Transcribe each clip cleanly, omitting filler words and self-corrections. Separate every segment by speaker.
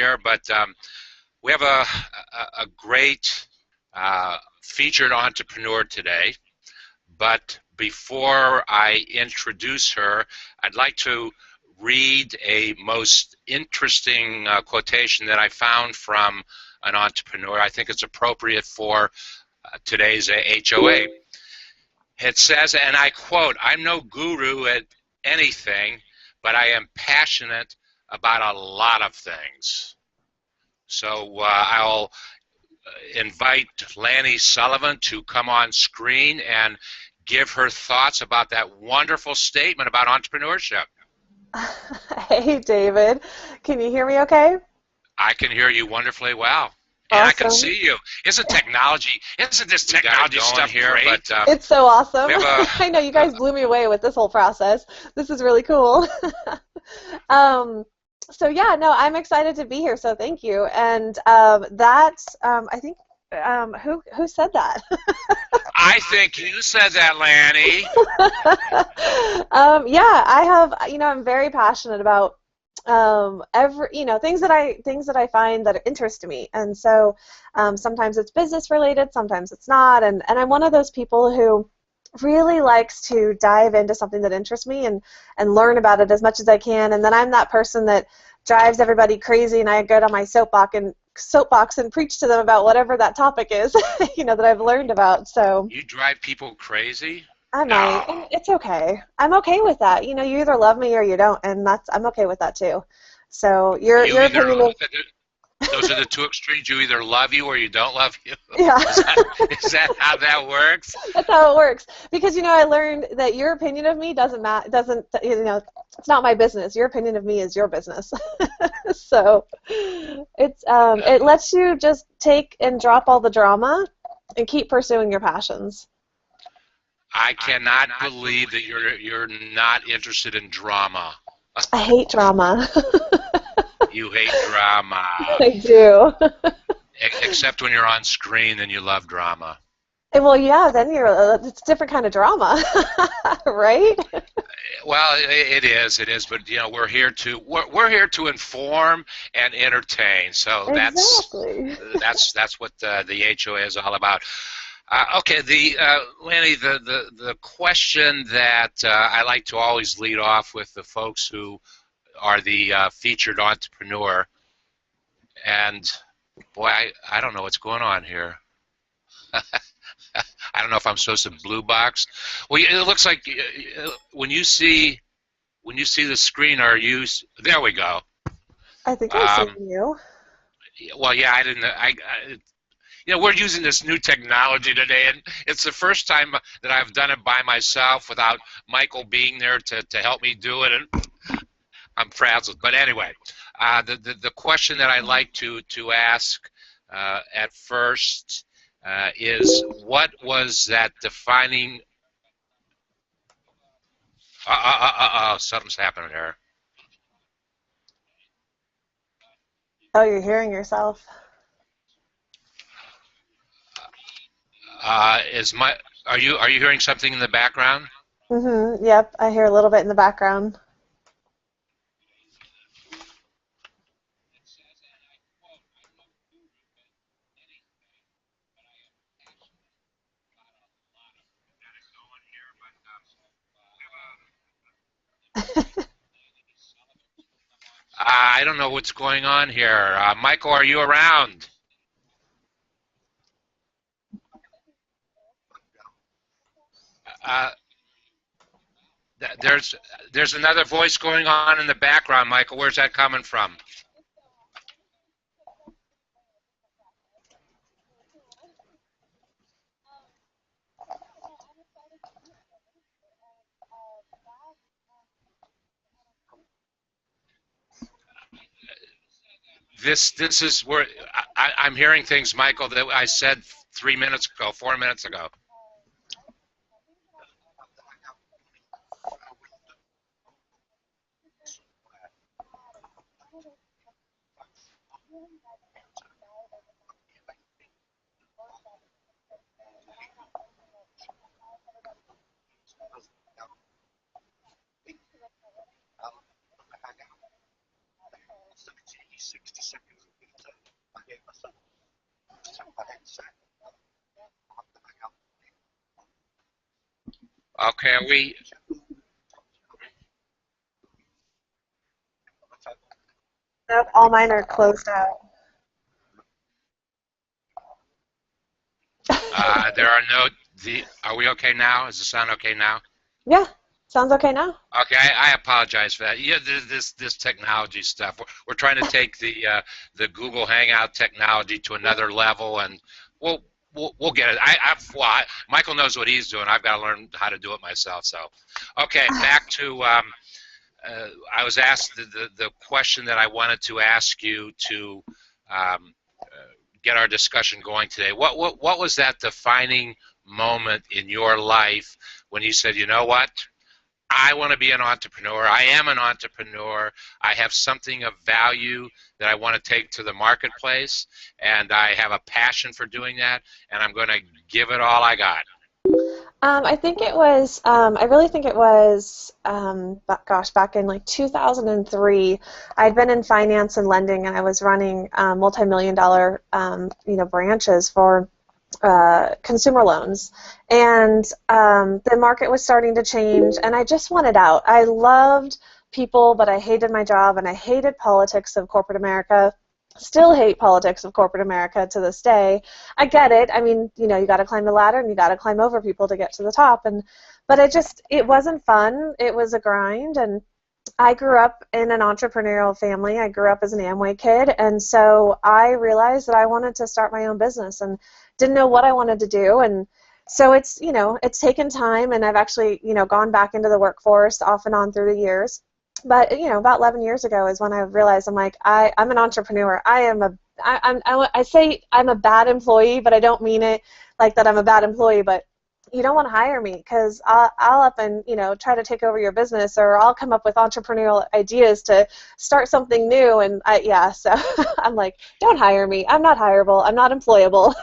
Speaker 1: here, but we have a great featured entrepreneur today. But before I introduce her, I'd like to read a most interesting quotation that I found from an entrepreneur. I think it's appropriate for today's HOA. It says, and I quote, "I'm no guru at anything, but I am passionate about a lot of things." So I'll invite Lany Sullivan to come on screen and give her thoughts about that wonderful statement about entrepreneurship.
Speaker 2: Hey, David. Can you hear me okay?
Speaker 1: I can hear you wonderfully well. And I can
Speaker 2: Awesome.
Speaker 1: see you. Isn't this technology stuff here? Great? But,
Speaker 2: It's so awesome.
Speaker 1: A,
Speaker 2: I know you guys blew me away with this whole process. This is really cool. um, so yeah, no, I'm excited to be here. So thank you. And I think, who said that?
Speaker 1: I think you said that, Lany.
Speaker 2: Yeah, I have. I'm very passionate about things that I find that interest me, and so sometimes it's business related, sometimes it's not, and I'm one of those people who really likes to dive into something that interests me and learn about it as much as I can, and then I'm that person that drives everybody crazy, and I get on my soapbox and preach to them about whatever that topic is, that I've learned about. So
Speaker 1: you drive people crazy?
Speaker 2: I might. And it's okay. I'm okay with that. You either love me or you don't, and I'm okay with that too. So your opinion is,
Speaker 1: those are the two extremes. You either love you or you don't love you.
Speaker 2: Yeah.
Speaker 1: Is that how that works?
Speaker 2: That's how it works. Because I learned that your opinion of me doesn't matter. It's not my business. Your opinion of me is your business. So it lets you just take and drop all the drama and keep pursuing your passions.
Speaker 1: I cannot believe that you're not interested in drama.
Speaker 2: I hate drama.
Speaker 1: You hate drama.
Speaker 2: I do.
Speaker 1: Except when you're on screen and you love drama.
Speaker 2: Well, yeah, then it's a different kind of drama, right?
Speaker 1: Well, it is, but we're here to inform and entertain. So
Speaker 2: exactly.
Speaker 1: that's what the HOA is all about. Okay, Lany, the question that I like to always lead off with the folks who are the featured entrepreneur, and boy, I don't know what's going on here. I don't know if I'm supposed to blue box. Well, it looks like when you see the screen, there we go.
Speaker 2: I think I see you.
Speaker 1: Well, yeah, I didn't. We're using this new technology today, and it's the first time that I've done it by myself without Michael being there to help me do it, and I'm frazzled. But anyway, the question that I like to ask at first is, what was that defining? Something's happening there.
Speaker 2: Oh, you're hearing yourself.
Speaker 1: Are you hearing something in the background?
Speaker 2: Mm-hmm. Yep, I hear a little bit in the background.
Speaker 1: I don't know what's going on here. Michael, are you around? There's another voice going on in the background, Michael. Where's that coming from? This is where I'm hearing things, Michael, that I said 4 minutes ago. Okay, are we?
Speaker 2: Nope, all mine are closed out.
Speaker 1: There are no. Are we okay now? Is the sound okay now?
Speaker 2: Yeah, sounds okay now.
Speaker 1: Okay, I apologize for that. Yeah, this technology stuff. We're trying to take the Google Hangout technology to another level, and we'll we'll get it. Michael knows what he's doing. I've got to learn how to do it myself. So, okay, back to I was asked the question that I wanted to ask you to get our discussion going today. What was that defining moment in your life when you said, you know what? I want to be an entrepreneur. I am an entrepreneur. I have something of value that I want to take to the marketplace, and I have a passion for doing that, and I'm going to give it all I got.
Speaker 2: I think it was, I really think it was, gosh, back in like 2003, I'd been in finance and lending, and I was running multi-million dollar, branches for consumer loans. And the market was starting to change, and I just wanted out. I loved people, but I hated my job, and I hated politics of corporate America. Still hate politics of corporate America to this day. I get it. I mean, you got to climb the ladder and you got to climb over people to get to the top. But it wasn't fun. It was a grind. And I grew up in an entrepreneurial family. I grew up as an Amway kid, and so I realized that I wanted to start my own business and didn't know what I wanted to do. And so it's taken time, and I've actually, gone back into the workforce off and on through the years. But about 11 years ago is when I realized I'm an entrepreneur. I say I'm a bad employee, but I don't mean it like that I'm a bad employee. But you don't want to hire me because I'll up and try to take over your business, or I'll come up with entrepreneurial ideas to start something new. And so I'm like, don't hire me. I'm not hireable. I'm not employable.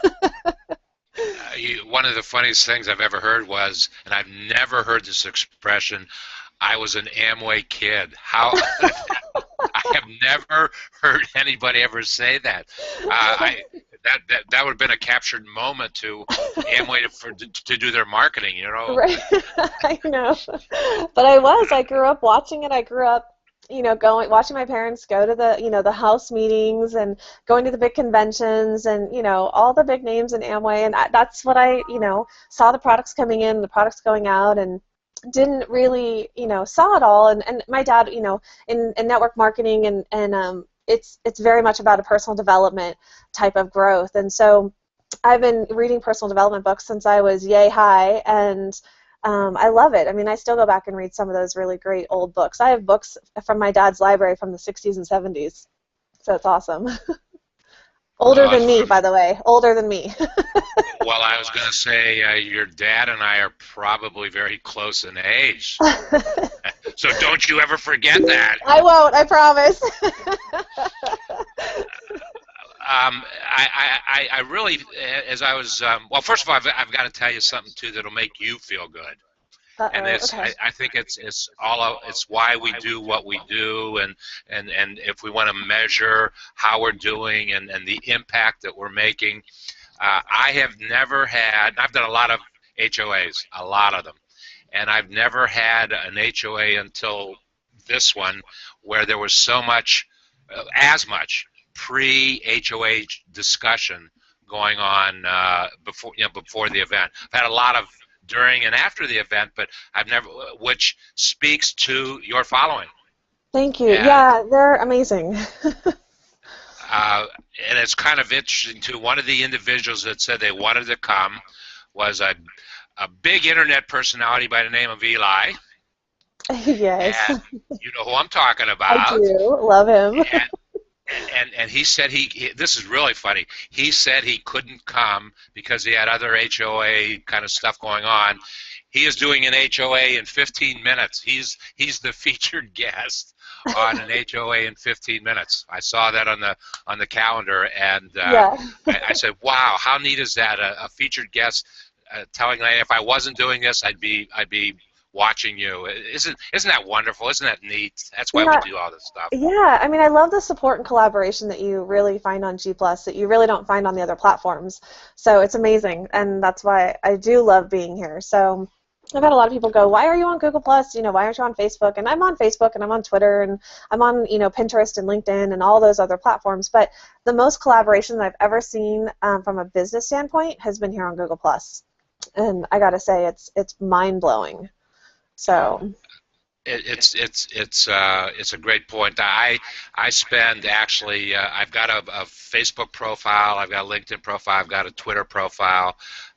Speaker 1: One of the funniest things I've ever heard was, and I've never heard this expression, I was an Amway kid. How I have never heard anybody ever say that. That would have been a captured moment to Amway to do their marketing,
Speaker 2: Right. I know. But I grew up watching it. I grew up, watching my parents go to the house meetings and going to the big conventions and, all the big names in Amway. And that's what I saw the products coming in, the products going out, and didn't really, saw it all. And my dad, in network marketing and it's very much about a personal development type of growth. And so I've been reading personal development books since I was yay high, and I love it. I mean, I still go back and read some of those really great old books. I have books from my dad's library from the 60s and 70s, so it's awesome. Older than me, by the way. Older than me.
Speaker 1: Well, I was going to say your dad and I are probably very close in age. So don't you ever forget that.
Speaker 2: I won't, I promise.
Speaker 1: I really, as I was, well, first of all, I've got to tell you something, too, that'll make you feel good. And
Speaker 2: Okay.
Speaker 1: I think it's why we do what we do, and if we want to measure how we're doing and the impact that we're making. I have never had, I've done a lot of HOAs, a lot of them, and I've never had an HOA until this one where there was so much, as much pre-HOA discussion going on before the event. I've had a lot of during and after the event, but I've never, which speaks to your following.
Speaker 2: Thank you. Yeah, they're amazing.
Speaker 1: And it's kind of interesting, too. One of the individuals that said they wanted to come was a big internet personality by the name of Eli.
Speaker 2: Yes.
Speaker 1: And you know who I'm talking about.
Speaker 2: I do. Love him.
Speaker 1: And he said this is really funny. He said he couldn't come because he had other HOA kind of stuff going on. He is doing an HOA in 15 minutes. He's the featured guest on an HOA in 15 minutes. I saw that on the calendar, and I said, "Wow, how neat is that? A featured guest telling me if I wasn't doing this, I'd be watching you. Isn't that wonderful? Isn't that neat? That's why we
Speaker 2: Yeah,
Speaker 1: do all this stuff.
Speaker 2: yeah. I mean, I love the support and collaboration that you really find on G Plus that you really don't find on the other platforms. So it's amazing, and that's why I do love being here. So I've had a lot of people go, "Why are you on Google Plus? Why aren't you on Facebook?" And I'm on Facebook, and I'm on Twitter, and I'm on Pinterest and LinkedIn and all those other platforms. But the most collaboration that I've ever seen from a business standpoint has been here on Google Plus, and I got to say, it's mind blowing. So.
Speaker 1: It's a great point. I spend actually I've got a Facebook profile, I've got a LinkedIn profile, I've got a Twitter profile.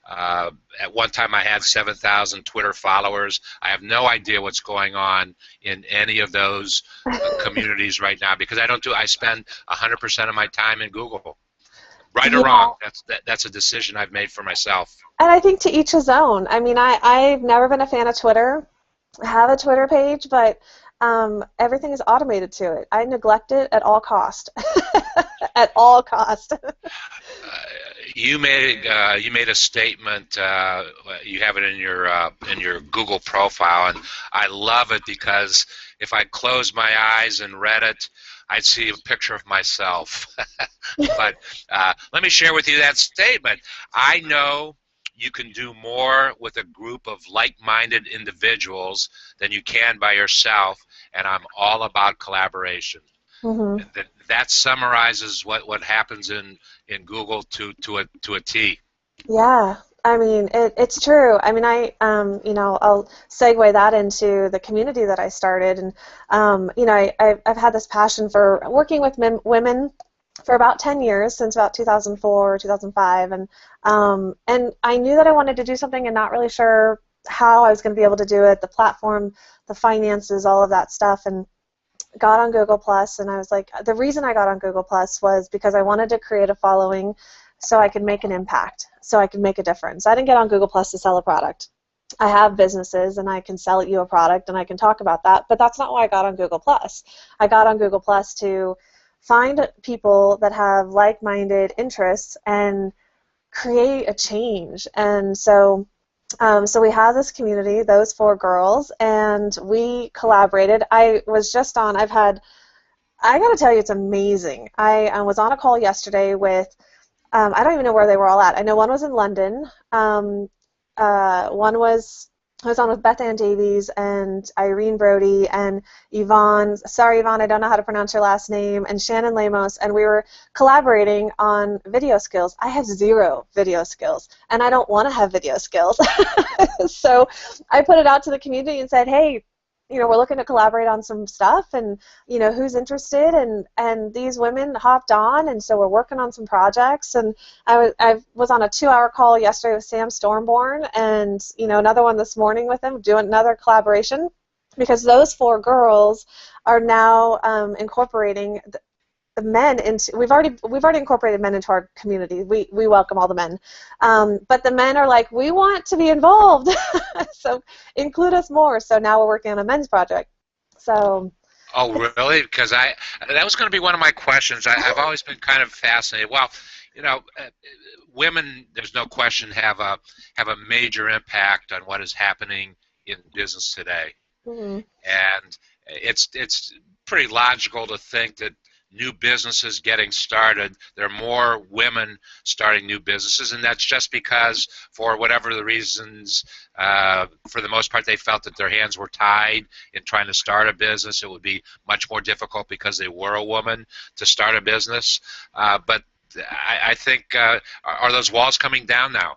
Speaker 1: At one time I had 7,000 Twitter followers. I have no idea what's going on in any of those communities right now because I spend 100% of my time in Google. Right or
Speaker 2: Yeah.
Speaker 1: wrong, that's a decision I've made for myself.
Speaker 2: And I think to each his own. I mean, I've never been a fan of Twitter. I have a Twitter page, but everything is automated to it. I neglect it at all cost. At all cost.
Speaker 1: You made a statement. You have it in your Google profile, and I love it because if I close my eyes and read it, I'd see a picture of myself. But let me share with you that statement. I know you can do more with a group of like-minded individuals than you can by yourself, and I'm all about collaboration.
Speaker 2: Hmm.
Speaker 1: That summarizes what happens in Google to a T.
Speaker 2: Yeah. I mean, it's true. I mean, I'll segue that into the community that I started, and I've had this passion for working with women for about 10 years, since about 2004, 2005, and I knew that I wanted to do something and not really sure how I was going to be able to do it, the platform, the finances, all of that stuff, and got on Google Plus, and I was like, the reason I got on Google Plus was because I wanted to create a following so I could make an impact, so I could make a difference. I didn't get on Google Plus to sell a product. I have businesses and I can sell you a product and I can talk about that, but that's not why I got on Google Plus. I got on Google Plus to find people that have like-minded interests and create a change. And so we have this community, those 4 girls, and we collaborated. I got to tell you, it's amazing. I was on a call yesterday with, I don't even know where they were all at. I know one was in London. I was on with Beth Ann Davies and Irene Brody and Yvonne. Sorry, Yvonne, I don't know how to pronounce your last name. And Shannon Lamos, and we were collaborating on video skills. I have 0 video skills, and I don't want to have video skills. So I put it out to the community and said, hey, we're looking to collaborate on some stuff, and who's interested, and these women hopped on, and so we're working on some projects. And I was on a 2-hour call yesterday with Sam Stormborn, and another one this morning with him, doing another collaboration, because those 4 girls are now incorporating the men into. We've already incorporated men into our community. We welcome all the men, but the men are like, we want to be involved, so include us more. So now we're working on a men's project. So.
Speaker 1: Oh, really? Because that was going to be one of my questions. I've always been kind of fascinated. Well, women, there's no question, have a major impact on what is happening in business today,
Speaker 2: Mm-hmm.
Speaker 1: and it's pretty logical to think that new businesses getting started, there are more women starting new businesses, and that's just because, for whatever the reasons, for the most part, they felt that their hands were tied in trying to start a business. It would be much more difficult because they were a woman to start a business. But I think, are those walls coming down now?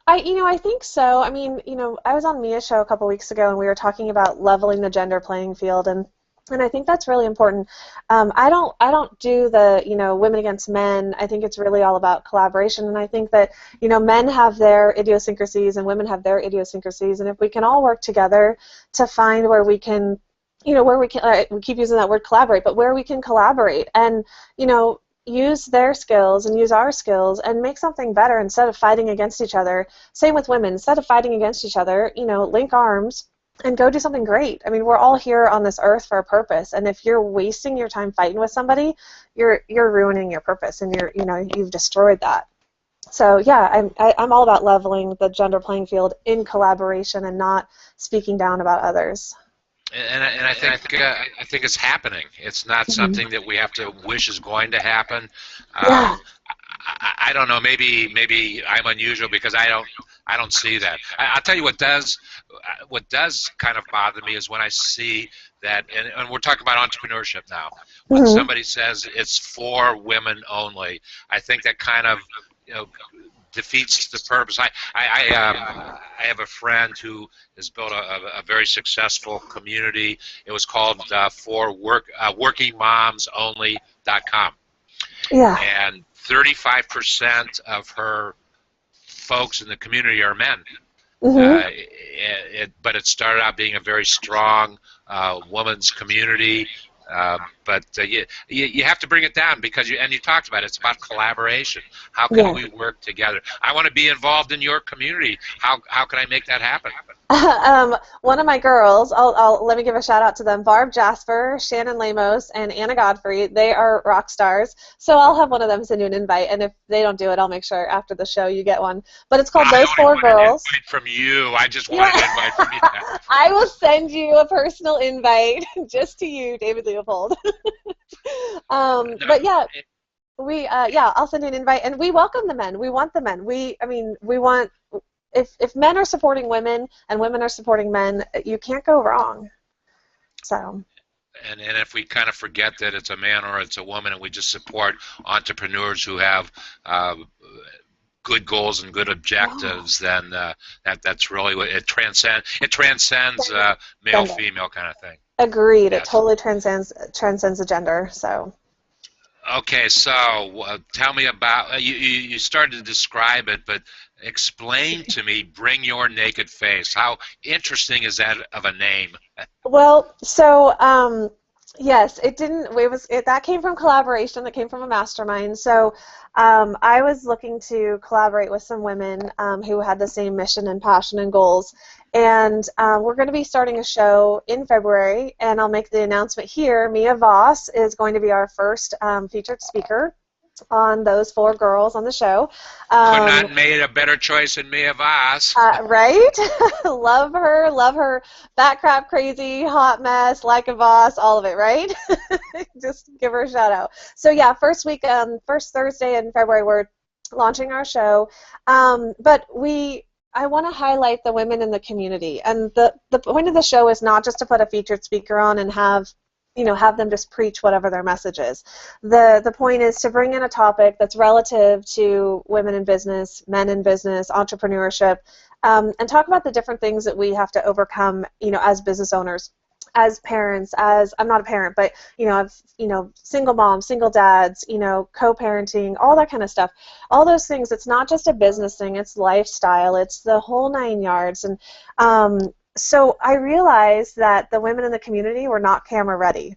Speaker 2: I think so. I mean, I was on Mia's show a couple weeks ago, and we were talking about leveling the gender playing field, and I think that's really important. I don't do the women against men. I think it's really all about collaboration, and I think that men have their idiosyncrasies and women have their idiosyncrasies, and if we can all work together to find where we can, we keep using that word collaborate, but where we can collaborate and use their skills and use our skills and make something better instead of fighting against each other. Same with women. Instead of fighting against each other, link arms and go do something great. I mean, we're all here on this earth for a purpose, and if you're wasting your time fighting with somebody, you're ruining your purpose, and you've destroyed that. So yeah, I'm all about leveling the gender playing field in collaboration and not speaking down about others.
Speaker 1: And I think it's happening. It's not
Speaker 2: Mhm.
Speaker 1: something that we have to wish is going to happen.
Speaker 2: Yeah.
Speaker 1: Um, I don't know. Maybe I'm unusual because I don't see that. I'll tell you what does kind of bother me is when I see that, and we're talking about entrepreneurship now. When
Speaker 2: Hmm.
Speaker 1: somebody says it's for women only, I think that kind of, you know, defeats the purpose. I have a friend who has built a very successful community. It was called workingmomsonly.com,
Speaker 2: Yeah.
Speaker 1: and 35% of her folks in the community are men.
Speaker 2: Hmm.
Speaker 1: But it started out being a very strong women's community. You have to bring it down because you talked about it. It's about collaboration. How can
Speaker 2: Yeah.
Speaker 1: we work together? I want to be involved in your community. How can I make that happen?
Speaker 2: One of my girls, let me give a shout out to them. Barb Jasper, Shannon Lamos, and Anna Godfrey. They are rock stars. So I'll have one of them send you an invite, and if they don't do it, I'll make sure after the show you get one. But it's called
Speaker 1: I
Speaker 2: Those
Speaker 1: don't even
Speaker 2: Four
Speaker 1: want an
Speaker 2: Girls.
Speaker 1: invite from you. I just
Speaker 2: Yeah.
Speaker 1: wanted an invite from you.
Speaker 2: I will send you a personal invite just to you, David Leopold.
Speaker 1: No,
Speaker 2: But yeah, I'll send you an invite, and we welcome the men. We want the men. We want if men are supporting women and women are supporting men, you can't go wrong. So.
Speaker 1: and if we kind of forget that it's a man or it's a woman, and we just support entrepreneurs who have good goals and good
Speaker 2: Yeah.
Speaker 1: objectives, then that's really what it transcends. It transcends male
Speaker 2: Gender.
Speaker 1: female kind of thing.
Speaker 2: Agreed. It
Speaker 1: Yes.
Speaker 2: totally transcends the gender. So.
Speaker 1: Okay, so tell me about you started to describe it, but explain to me. Bring your naked face. How interesting is that of a name?
Speaker 2: Well, so yes, it didn't. That came from collaboration. That came from a mastermind. So I was looking to collaborate with some women who had the same mission and passion and goals. And we're going to be starting a show in February, and I'll make the announcement here. Mia Voss is going to be our first featured speaker on Those Four Girls on the show.
Speaker 1: Could
Speaker 2: Um,
Speaker 1: not made a better choice than Mia Voss.
Speaker 2: right? Love her, bat crap crazy, hot mess, like a boss, all of it, right? Just give her a shout out. So yeah, first Thursday in February, we're launching our show. But I want to highlight the women in the community, and the point of the show is not just to put a featured speaker on and have them just preach whatever their message is. The point is to bring in a topic that's relative to women in business, men in business, entrepreneurship, and talk about the different things that we have to overcome, as business owners, as parents, as I'm not a parent, but single moms, single dads, co-parenting, all that kind of stuff. All those things. It's not just a business thing. It's lifestyle. It's the whole 9 yards. And so I realized that the women in the community were not camera ready.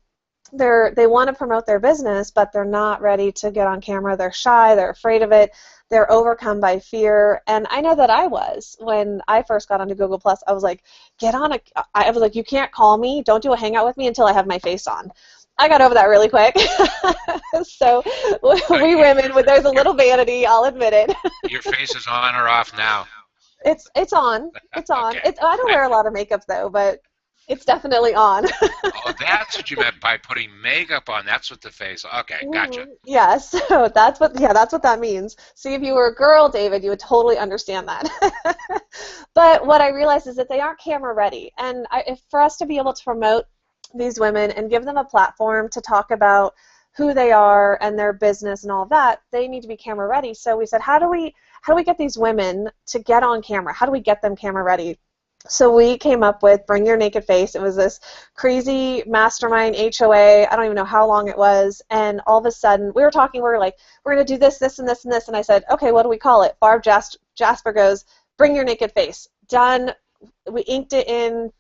Speaker 2: They want to promote their business, but they're not ready to get on camera. They're shy. They're afraid of it. They're overcome by fear. And I know that I was when I first got onto Google Plus. I was like, I was like, you can't call me. Don't do a hangout with me until I have my face on. I got over that really quick. So
Speaker 1: So
Speaker 2: we women, there's a little vanity. I'll admit it.
Speaker 1: your face is on or off now?
Speaker 2: It's on. It's on.
Speaker 1: Okay.
Speaker 2: I don't wear a lot of makeup though, but it's definitely on.
Speaker 1: Oh, that's what you meant by putting makeup on. That's what the face. Okay, gotcha.
Speaker 2: Yes, so that's what that means. See, if you were a girl, David, you would totally understand that. But what I realized is that they aren't camera ready, and for us to be able to promote these women and give them a platform to talk about who they are and their business and all of that, they need to be camera ready. So we said, how do we get these women to get on camera? How do we get them camera ready? So we came up with Bring Your Naked Face. It was this crazy mastermind HOA. I don't even know how long it was. And all of a sudden, we were like, we're going to do this, this, and this, and this. And I said, okay, what do we call it? Barb Jasper goes, Bring Your Naked Face. Done. We inked it in,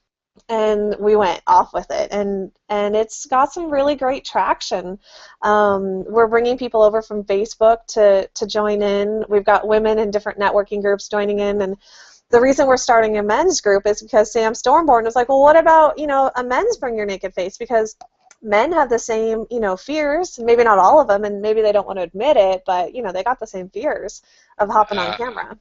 Speaker 2: and we went off with it. And it's got some really great traction. We're bringing people over from Facebook to join in. We've got women in different networking groups joining in. And the reason we're starting a men's group is because Sam Stormborn was like, well, what about, a men's Bring Your Naked Face? Because men have the same, fears. Maybe not all of them, and maybe they don't want to admit it, but they got the same fears of hopping on
Speaker 1: Uh,
Speaker 2: camera.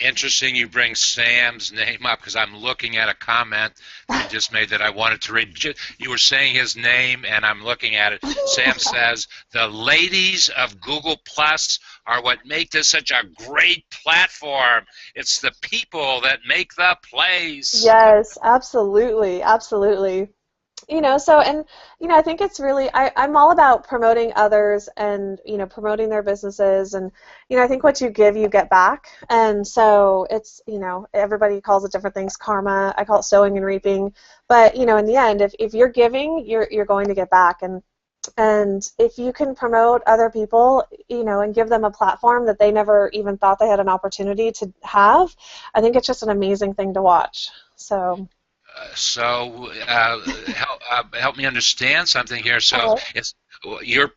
Speaker 1: Interesting you bring Sam's name up because I'm looking at a comment that he just made that I wanted to read. You were saying his name, and I'm looking at it. Sam says, the ladies of Google Plus are what make this such a great platform. It's the people that make the place.
Speaker 2: Yes, absolutely, absolutely. I think it's really, I'm all about promoting others and, promoting their businesses. And, I think what you give, you get back. And so it's, everybody calls it different things, karma. I call it sowing and reaping. But, in the end, if you're giving, you're going to get back. And if you can promote other people, and give them a platform that they never even thought they had an opportunity to have, I think it's just an amazing thing to watch. So.
Speaker 1: Help me understand something here. So
Speaker 2: Okay.
Speaker 1: it's your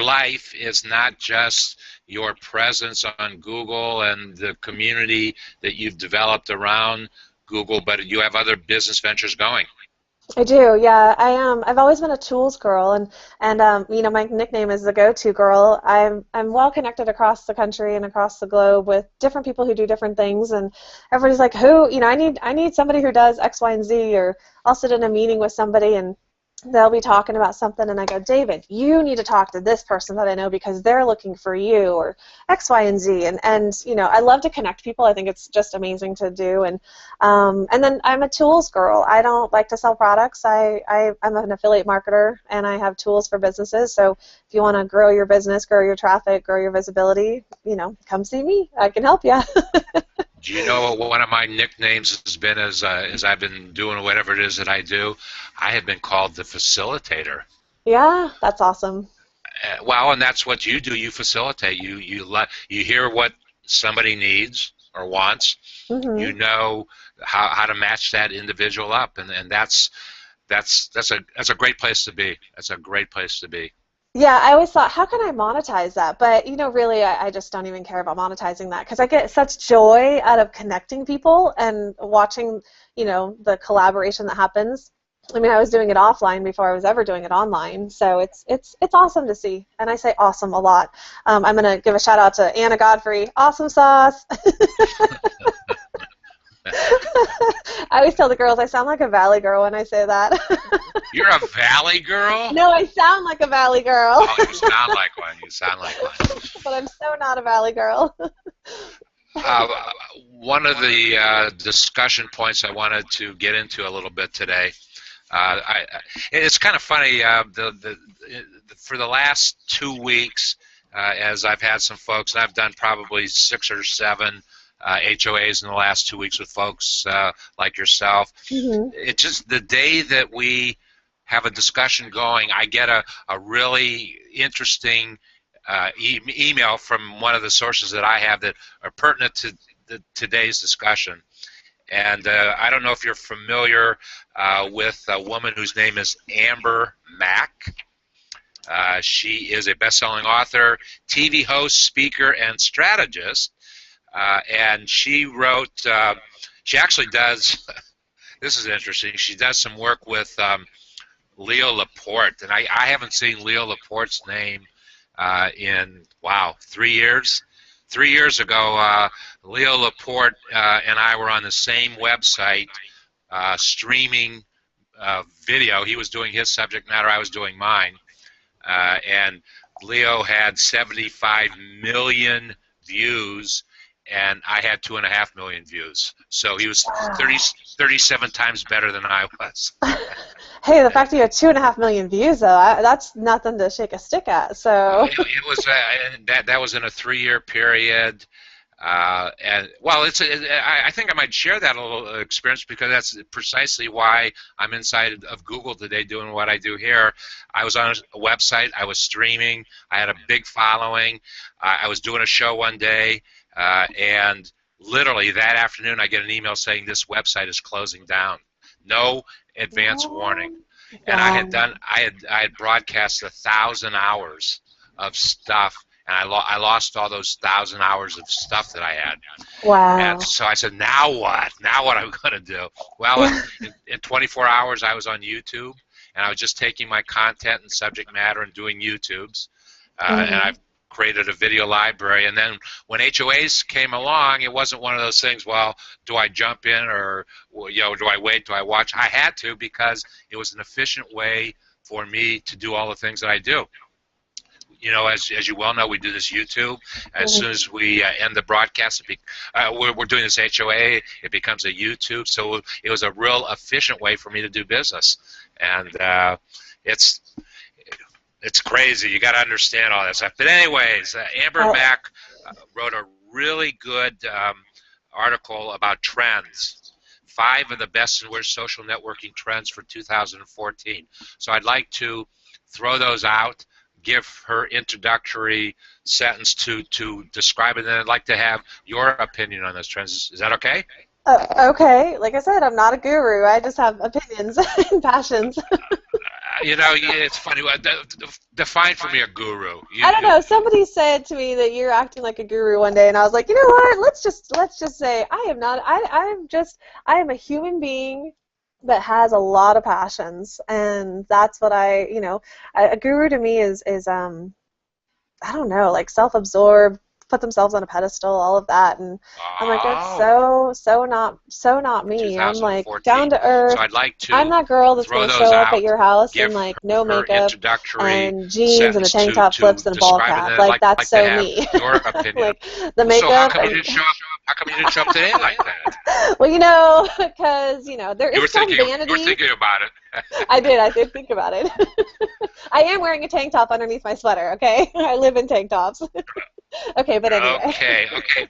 Speaker 1: life is not just your presence on Google and the community that you've developed around Google, but you have other business ventures going.
Speaker 2: I do, yeah. I've always been a tools girl, and my nickname is the go-to girl. I'm well connected across the country and across the globe with different people who do different things, and everybody's like, who? I need somebody who does X, Y, and Z, or I'll sit in a meeting with somebody and they'll be talking about something, and I go, David, you need to talk to this person that I know because they're looking for you, or X, Y, and Z. And I love to connect people. I think it's just amazing to do. And then I'm a tools girl. I don't like to sell products. I'm an affiliate marketer, and I have tools for businesses. So if you want to grow your business, grow your traffic, grow your visibility, come see me. I can help you.
Speaker 1: Do you know what one of my nicknames has been as I've been doing whatever it is that I do? I have been called the facilitator.
Speaker 2: Yeah, that's awesome.
Speaker 1: Well, and that's what you do. You facilitate. You hear what somebody needs or wants.
Speaker 2: Hmm.
Speaker 1: You know how to match that individual up, and that's a great place to be. That's a great place to be.
Speaker 2: Yeah, I always thought, how can I monetize that? But, really, I just don't even care about monetizing that because I get such joy out of connecting people and watching, the collaboration that happens. I mean, I was doing it offline before I was ever doing it online, so it's awesome to see, and I say awesome a lot. I'm gonna give a shout out to Anna Godfrey, awesome sauce. I always tell the girls I sound like a Valley girl when I say that.
Speaker 1: You're a Valley girl?
Speaker 2: No, I sound like a Valley girl,
Speaker 1: Oh, you sound like one. You sound like one.
Speaker 2: but I'm so not a Valley girl.
Speaker 1: Uh, One of the discussion points I wanted to get into a little bit today. It's kind of funny. For the last 2 weeks, as I've had some folks, and I've done probably 6 or 7 HOAs in the last 2 weeks with folks like yourself.
Speaker 2: Hmm.
Speaker 1: It's just the day that we have a discussion going, I get a really interesting email from one of the sources that I have that are pertinent to today's discussion. And I don't know if you're familiar with a woman whose name is Amber Mack. She is a best-selling author, TV host, speaker, and strategist. And she wrote, she actually does, this is interesting, she does some work with Leo Laporte. And I haven't seen Leo Laporte's name in, wow, 3 years. 3 years ago, Leo Laporte and I were on the same website streaming video. He was doing his subject matter, I was doing mine. And Leo had 75 million views, and I had 2.5 million views. So he was 37 times better than I was.
Speaker 2: Hey, the fact that you had 2.5 million views, though, that's nothing to shake a stick at. So.
Speaker 1: It was that was in a 3-year period. And well, I think I might share that a little experience because that's precisely why I'm inside of Google today doing what I do here. I was on a website, I was streaming, I had a big following, I was doing a show one day, and literally that afternoon I get an email saying this website is closing down. No advance warning. And I had broadcast 1,000 hours of stuff, and I lost all those 1,000 hours of stuff that I had.
Speaker 2: Wow.
Speaker 1: And so I said, now what? Now what am I going to do? Well, in 24 hours I was on YouTube, and I was just taking my content and subject matter and doing YouTubes, and
Speaker 2: Mm-hmm.
Speaker 1: I've created a video library. And then when HOAs came along, it wasn't one of those things, well, do I jump in or, do I wait, do I watch? I had to, because it was an efficient way for me to do all the things that I do. As you well know, we do this YouTube. As soon as we end the broadcast, we're doing this HOA, it becomes a YouTube. So it was a real efficient way for me to do business. And it's crazy. You got to understand all that stuff. But anyways, Amber
Speaker 2: Oh,
Speaker 1: Mack wrote a really good article about trends. 5 of the best and worst social networking trends for 2014. So I'd like to throw those out, give her introductory sentence to describe it, and then I'd like to have your opinion on those trends. Is that okay?
Speaker 2: okay. Like I said, I'm not a guru. I just have opinions and passions.
Speaker 1: It's funny. Define for me a guru.
Speaker 2: I don't know. Somebody said to me that you're acting like a guru one day, and I was like, you know what? Let's just say I am not. I am a human being that has a lot of passions, and that's what a guru to me is I don't know, like self-absorbed, put themselves on a pedestal, all of that, and I'm like, that's
Speaker 1: Oh,
Speaker 2: so not
Speaker 1: for
Speaker 2: me. I'm like
Speaker 1: 2014.
Speaker 2: down to
Speaker 1: So
Speaker 2: earth.
Speaker 1: I'd like
Speaker 2: I'm
Speaker 1: to
Speaker 2: that girl that's
Speaker 1: throw
Speaker 2: gonna
Speaker 1: those
Speaker 2: show up at
Speaker 1: out,
Speaker 2: your house in
Speaker 1: give
Speaker 2: like no
Speaker 1: her
Speaker 2: makeup
Speaker 1: introductory
Speaker 2: and jeans and a
Speaker 1: sentence
Speaker 2: tank
Speaker 1: to
Speaker 2: top, flips, and a ball
Speaker 1: describe it, and
Speaker 2: cap.
Speaker 1: then I'd
Speaker 2: Like that's
Speaker 1: like to
Speaker 2: so
Speaker 1: have
Speaker 2: me.
Speaker 1: your opinion.
Speaker 2: Like the
Speaker 1: So how
Speaker 2: makeup
Speaker 1: come you
Speaker 2: and
Speaker 1: didn't show up? How come you didn't show up today like that?
Speaker 2: well, because there
Speaker 1: You were
Speaker 2: is some
Speaker 1: thinking. You were
Speaker 2: vanity.
Speaker 1: thinking about it.
Speaker 2: I did think about it. I am wearing a tank top underneath my sweater, okay? I live in tank tops. Okay, but anyway.
Speaker 1: Okay. Okay.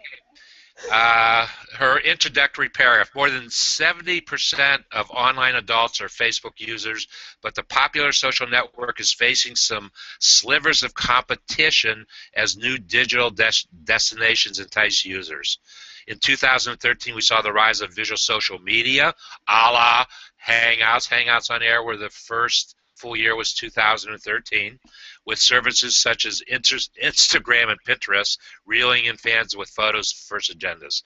Speaker 1: Her introductory paragraph. More than 70% of online adults are Facebook users, but the popular social network is facing some slivers of competition as new digital destinations entice users. In 2013, we saw the rise of visual social media, a la Hangouts. Hangouts on Air were the first full year was 2013, with services such as Instagram and Pinterest reeling in fans with photos first agendas.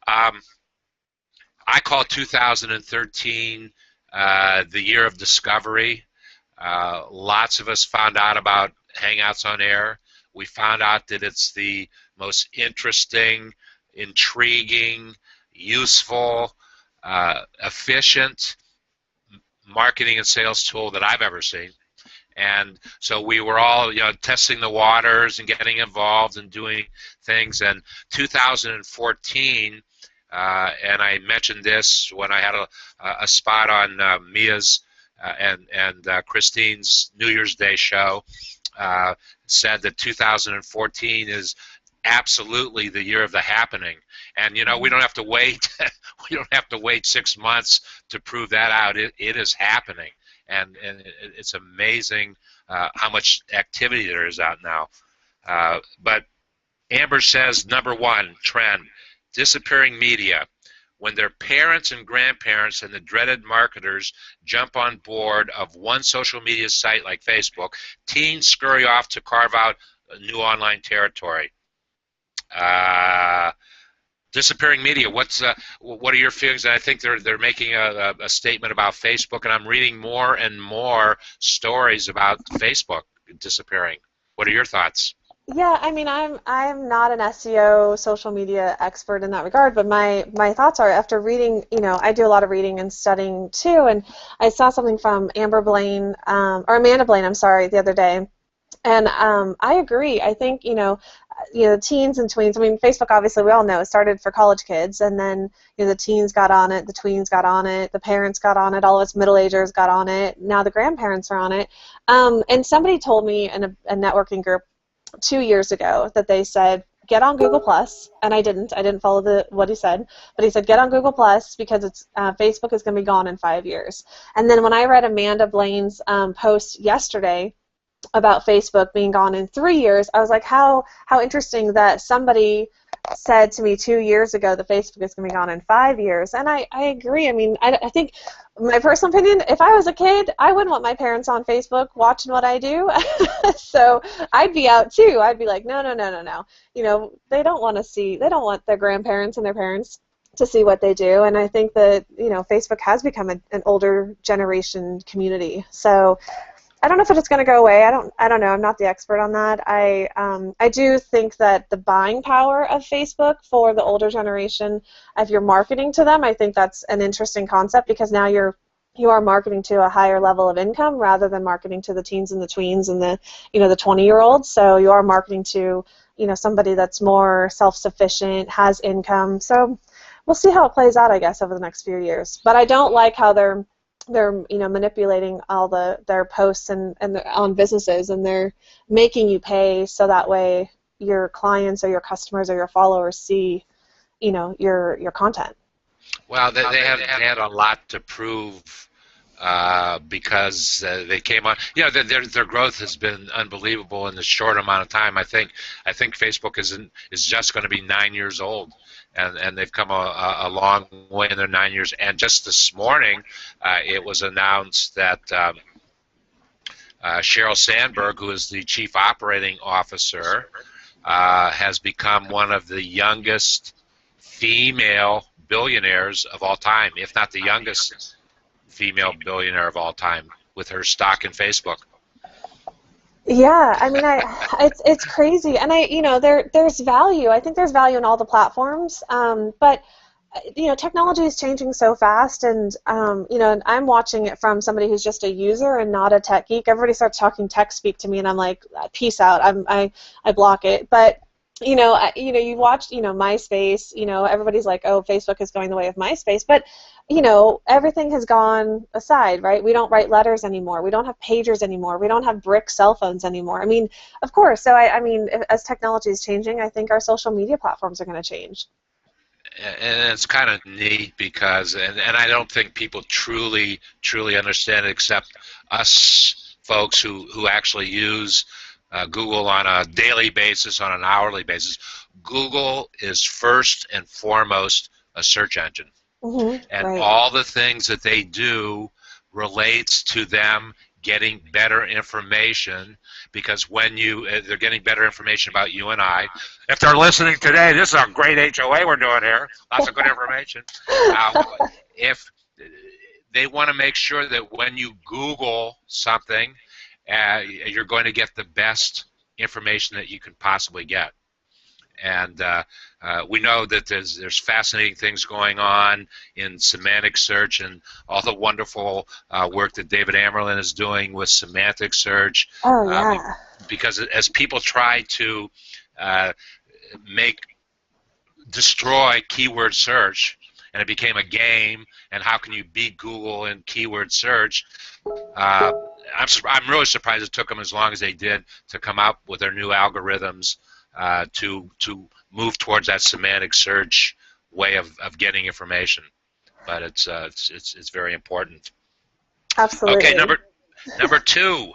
Speaker 1: Um, I call 2013 the year of discovery. Lots of us found out about Hangouts on Air. We found out that it's the most interesting, intriguing, useful, efficient marketing and sales tool that I've ever seen. And so we were all, testing the waters and getting involved and doing things. And 2014, and I mentioned this when I had a spot on Mia's and Christine's New Year's Day show, said that 2014 is absolutely the year of the happening. And we don't have to wait. We don't have to wait 6 months to prove that out. It is happening, and it's amazing how much activity there is out now. But Amber says number 1 trend: disappearing media. When their parents and grandparents and the dreaded marketers jump on board of one social media site like Facebook, teens scurry off to carve out a new online territory. Disappearing media. What are your feelings? And I think they're making a statement about Facebook, and I'm reading more and more stories about Facebook disappearing. What are your thoughts?
Speaker 2: Yeah, I mean, I'm not an SEO social media expert in that regard, but my thoughts are after reading, I do a lot of reading and studying too, and I saw something from Amber Blaine, or Amanda Blaine, I'm sorry, the other day, and I agree. I think, teens and tweens, I mean, Facebook, obviously, we all know, it started for college kids, and then, the teens got on it, the tweens got on it, the parents got on it, all of us middle-agers got on it, now the grandparents are on it. And somebody told me in a networking group 2 years ago that they said, get on Google Plus, and I didn't follow what he said, but he said get on Google Plus because it's Facebook is going to be gone in 5 years. And then when I read Amanda Blaine's post yesterday about Facebook being gone in 3 years, I was like, how interesting that somebody said to me 2 years ago that Facebook is going to be gone in 5 years. And I agree. I mean, I think my personal opinion, if I was a kid, I wouldn't want my parents on Facebook watching what I do. So I'd be out too. I'd be like, no. They don't want to see, they don't want their grandparents and their parents to see what they do. And I think that, Facebook has become an older generation community. So I don't know if it's going to go away. I don't know. I'm not the expert on that. I do think that the buying power of Facebook for the older generation, if you're marketing to them, I think that's an interesting concept, because now you are marketing to a higher level of income rather than marketing to the teens and the tweens and the 20-year-olds. So you are marketing to somebody that's more self-sufficient, has income. So we'll see how it plays out, I guess, over the next few years. But I don't like how they're manipulating all their posts and on businesses, and they're making you pay so that way your clients or your customers or your followers see your content.
Speaker 1: Well, they had a lot to prove because they came on. Their growth has been unbelievable in the short amount of time. I think Facebook is just going to be 9 years old, and they've come a long way in their 9 years. And just this morning, it was announced that Sheryl Sandberg, who is the chief operating officer, has become one of the youngest female billionaires of all time, if not the youngest female billionaire of all time, with her stock in Facebook.
Speaker 2: Yeah, I mean, it's crazy, and there's value. I think there's value in all the platforms, but technology is changing so fast, and and I'm watching it from somebody who's just a user and not a tech geek. Everybody starts talking tech speak to me, and I'm like, peace out. I block it, but. You watch, MySpace, everybody's like, oh, Facebook is going the way of MySpace, but, everything has gone aside, right? We don't write letters anymore. We don't have pagers anymore. We don't have brick cell phones anymore. I mean, of course, so as technology is changing, I think our social media platforms are going to change.
Speaker 1: And it's kind of neat because, and I don't think people truly understand it, except us folks who actually use Google on a daily basis, on an hourly basis. Google is first and foremost a search engine.
Speaker 2: Mm-hmm,
Speaker 1: and
Speaker 2: right.
Speaker 1: All the things that they do relates to them getting better information, because when they're getting better information about you and I. If they're listening today, this is a great HOA we're doing here. Lots of good information. If they want to make sure that when you Google something, you're going to get the best information that you can possibly get. And we know that there's fascinating things going on in semantic search, and all the wonderful work that David Amerlin is doing with semantic search.
Speaker 2: Oh, yeah.
Speaker 1: Because as people try to destroy keyword search, and it became a game, and how can you beat Google in keyword search, I'm really surprised it took them as long as they did to come out with their new algorithms to move towards that semantic search way of getting information. But it's very important.
Speaker 2: Absolutely.
Speaker 1: Okay, number 2,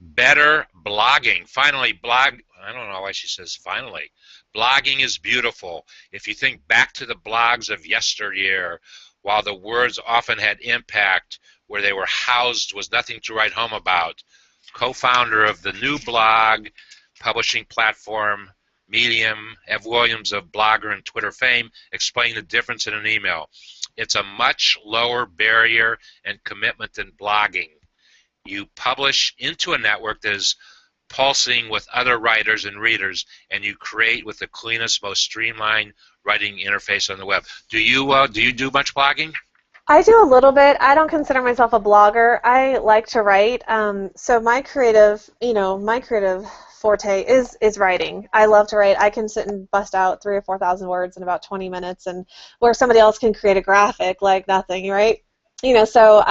Speaker 1: better blogging. Finally, I don't know why she says finally. Blogging is beautiful. If you think back to the blogs of yesteryear, while the words often had impact, where they were housed was nothing to write home about. Co-founder of the new blog publishing platform Medium, Ev Williams of Blogger and Twitter fame, explained the difference in an email. It's a much lower barrier and commitment than blogging. You publish into a network that is pulsing with other writers and readers, and you create with the cleanest, most streamlined writing interface on the web. Do you do much blogging?
Speaker 2: I do a little bit. I don't consider myself a blogger. I like to write. So my creative forte is writing. I love to write. I can sit and bust out 3,000 or 4,000 words in about 20 minutes, and where somebody else can create a graphic like nothing, right? So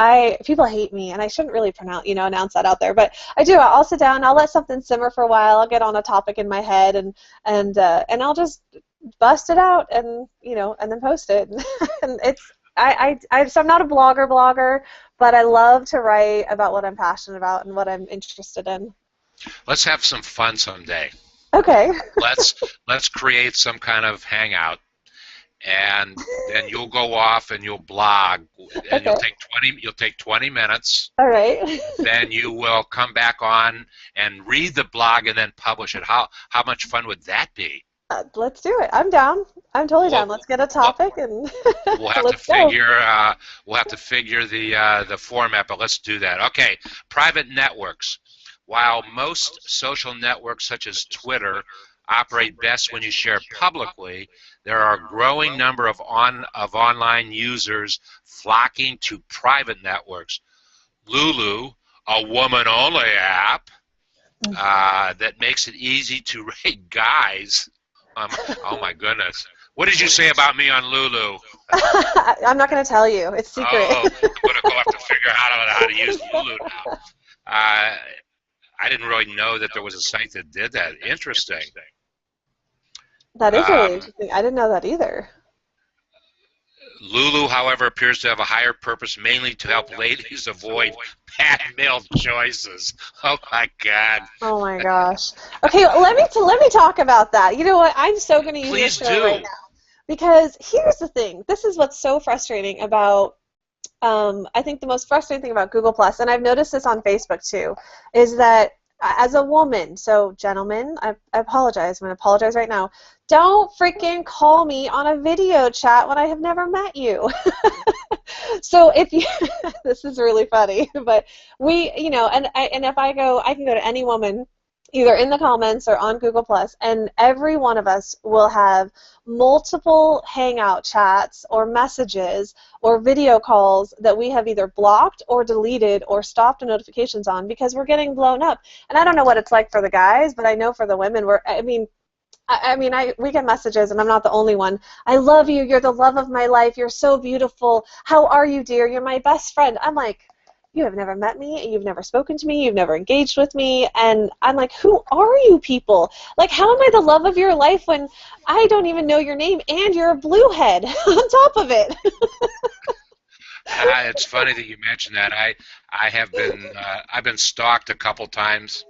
Speaker 2: people hate me, and I shouldn't really announce that out there, but I do. I'll sit down, I'll let something simmer for a while, I'll get on a topic in my head, and I'll just bust it out, and and then post it. And so I'm not a blogger, but I love to write about what I'm passionate about and what I'm interested in.
Speaker 1: Let's have some fun someday.
Speaker 2: Okay.
Speaker 1: Let's create some kind of hangout, and then you'll go off and you'll blog, and
Speaker 2: Okay.
Speaker 1: you'll take 20 minutes.
Speaker 2: All right.
Speaker 1: Then you will come back on and read the blog and then publish it. How much fun would that be?
Speaker 2: Let's do it. I'm down. I'm totally
Speaker 1: We'll,
Speaker 2: down. Let's get a
Speaker 1: we'll,
Speaker 2: topic and
Speaker 1: we'll have to
Speaker 2: let's go.
Speaker 1: figure the format, but let's do that. Okay, private networks. While most social networks such as Twitter operate best when you share publicly, there are a growing number of online users flocking to private networks. Lulu, a woman-only app that makes it easy to rate guys. Oh my goodness. What did you say about me on Lulu?
Speaker 2: I'm not going to tell you. It's secret.
Speaker 1: Oh, I'm gonna go have to figure out how to use Lulu now. Uh, I didn't really know that there was a site that did that. Interesting.
Speaker 2: That is really
Speaker 1: Um,
Speaker 2: interesting. I didn't know that either.
Speaker 1: Lulu, however, appears to have a higher purpose, mainly to help ladies avoid bad male choices. Oh my God!
Speaker 2: Oh my gosh. Okay, let me talk about that. You know what? I'm so going to use your
Speaker 1: Please
Speaker 2: show right
Speaker 1: do.
Speaker 2: now because here's the thing. This is what's so frustrating about. I think the most frustrating thing about Google Plus, and I've noticed this on Facebook too, is that as a woman, so gentlemen, I apologize. I'm going to apologize right now. Don't freaking call me on a video chat when I have never met you. So if you, this is really funny, but and if I can go to any woman, either in the comments or on Google Plus, and every one of us will have multiple Hangout chats or messages or video calls that we have either blocked or deleted or stopped the notifications on because we're getting blown up. And I don't know what it's like for the guys, but I know for the women, we get messages, and I'm not the only one. I love you. You're the love of my life. You're so beautiful. How are you, dear? You're my best friend. I'm like, you have never met me. You've never spoken to me. You've never engaged with me. And I'm like, who are you people? Like, how am I the love of your life when I don't even know your name and you're a bluehead on top of it?
Speaker 1: It's funny that you mentioned that. I have been I've been stalked a couple times,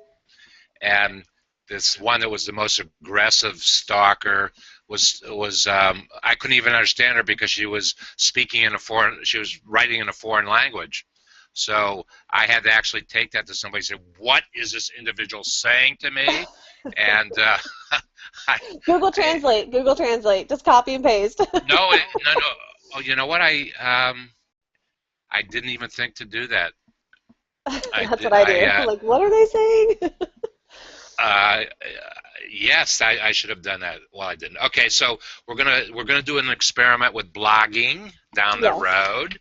Speaker 1: and this one that was the most aggressive stalker was I couldn't even understand her because she was she was writing in a foreign language. So I had to actually take that to somebody and say, what is this individual saying to me? And I,
Speaker 2: Google Translate. Google Translate. Just copy and paste.
Speaker 1: no. Oh, you know what? I didn't even think to do that.
Speaker 2: That's what I do. Like, what are they saying?
Speaker 1: Uh, yes, I should have done that. Well, I didn't. Okay, so we're gonna do an experiment with blogging down the
Speaker 2: Yes.
Speaker 1: road.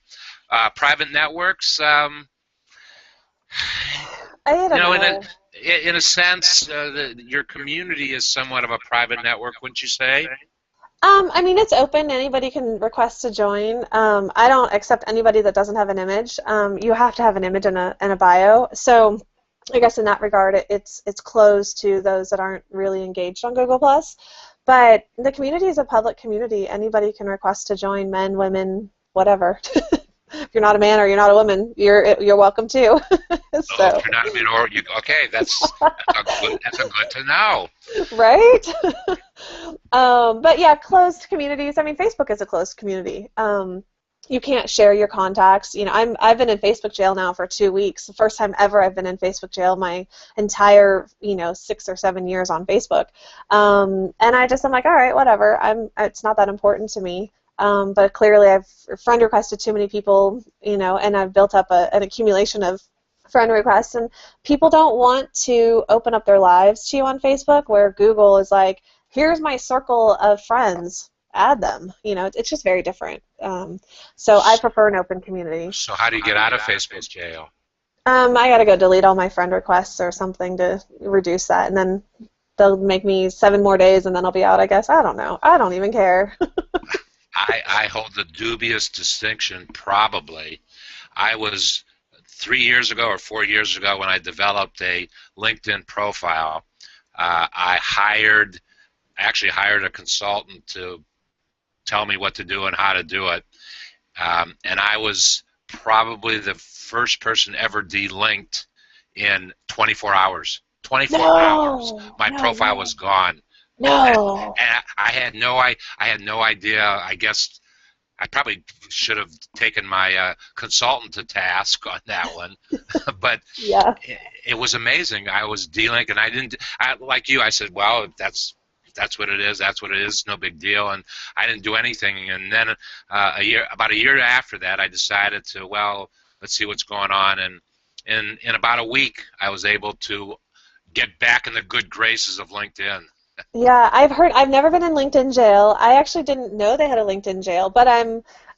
Speaker 1: Private networks.
Speaker 2: I don't know.
Speaker 1: In a sense, your community is somewhat of a private network, wouldn't you say?
Speaker 2: It's open. Anybody can request to join. I don't accept anybody that doesn't have an image. You have to have an image and a bio. So I guess in that regard, it's closed to those that aren't really engaged on Google+. But the community is a public community. Anybody can request to join, men, women, whatever. If you're not a man or you're not a woman, you're welcome too.
Speaker 1: Oh, if you're not a man, okay, that's a good to know.
Speaker 2: Right? But yeah, closed communities. I mean, Facebook is a closed community. You can't share your contacts. I've been in Facebook jail now for 2 weeks. The first time ever I've been in Facebook jail my entire 6 or 7 years on Facebook. And I'm like, all right, whatever. It's not that important to me. But clearly I've friend requested too many people, and I've built up an accumulation of friend requests, and people don't want to open up their lives to you on Facebook, where Google is like, here's my circle of friends, add them. It's just very different. So I prefer an open community.
Speaker 1: So how do you get out of Facebook jail?
Speaker 2: I gotta go delete all my friend requests or something to reduce that, and then they'll make me 7 more days, and then I'll be out, I guess. I don't know. I don't even care.
Speaker 1: I hold the dubious distinction, probably. I was 3 years ago or 4 years ago when I developed a LinkedIn profile. I actually hired a consultant to tell me what to do and how to do it. And I was probably the first person ever delinked in 24 hours. 24 hours. My profile was gone.
Speaker 2: No.
Speaker 1: And I had no idea. I guess I probably should have taken my consultant to task on that one. But
Speaker 2: Yeah.
Speaker 1: it was amazing. I was delink, and like you. I said, well, if that's what it is. That's what it is. No big deal. And I didn't do anything. And then about a year after that, I decided to, well, let's see what's going on. And in about a week, I was able to get back in the good graces of LinkedIn.
Speaker 2: Yeah, I've never been in LinkedIn jail. I actually didn't know they had a LinkedIn jail, but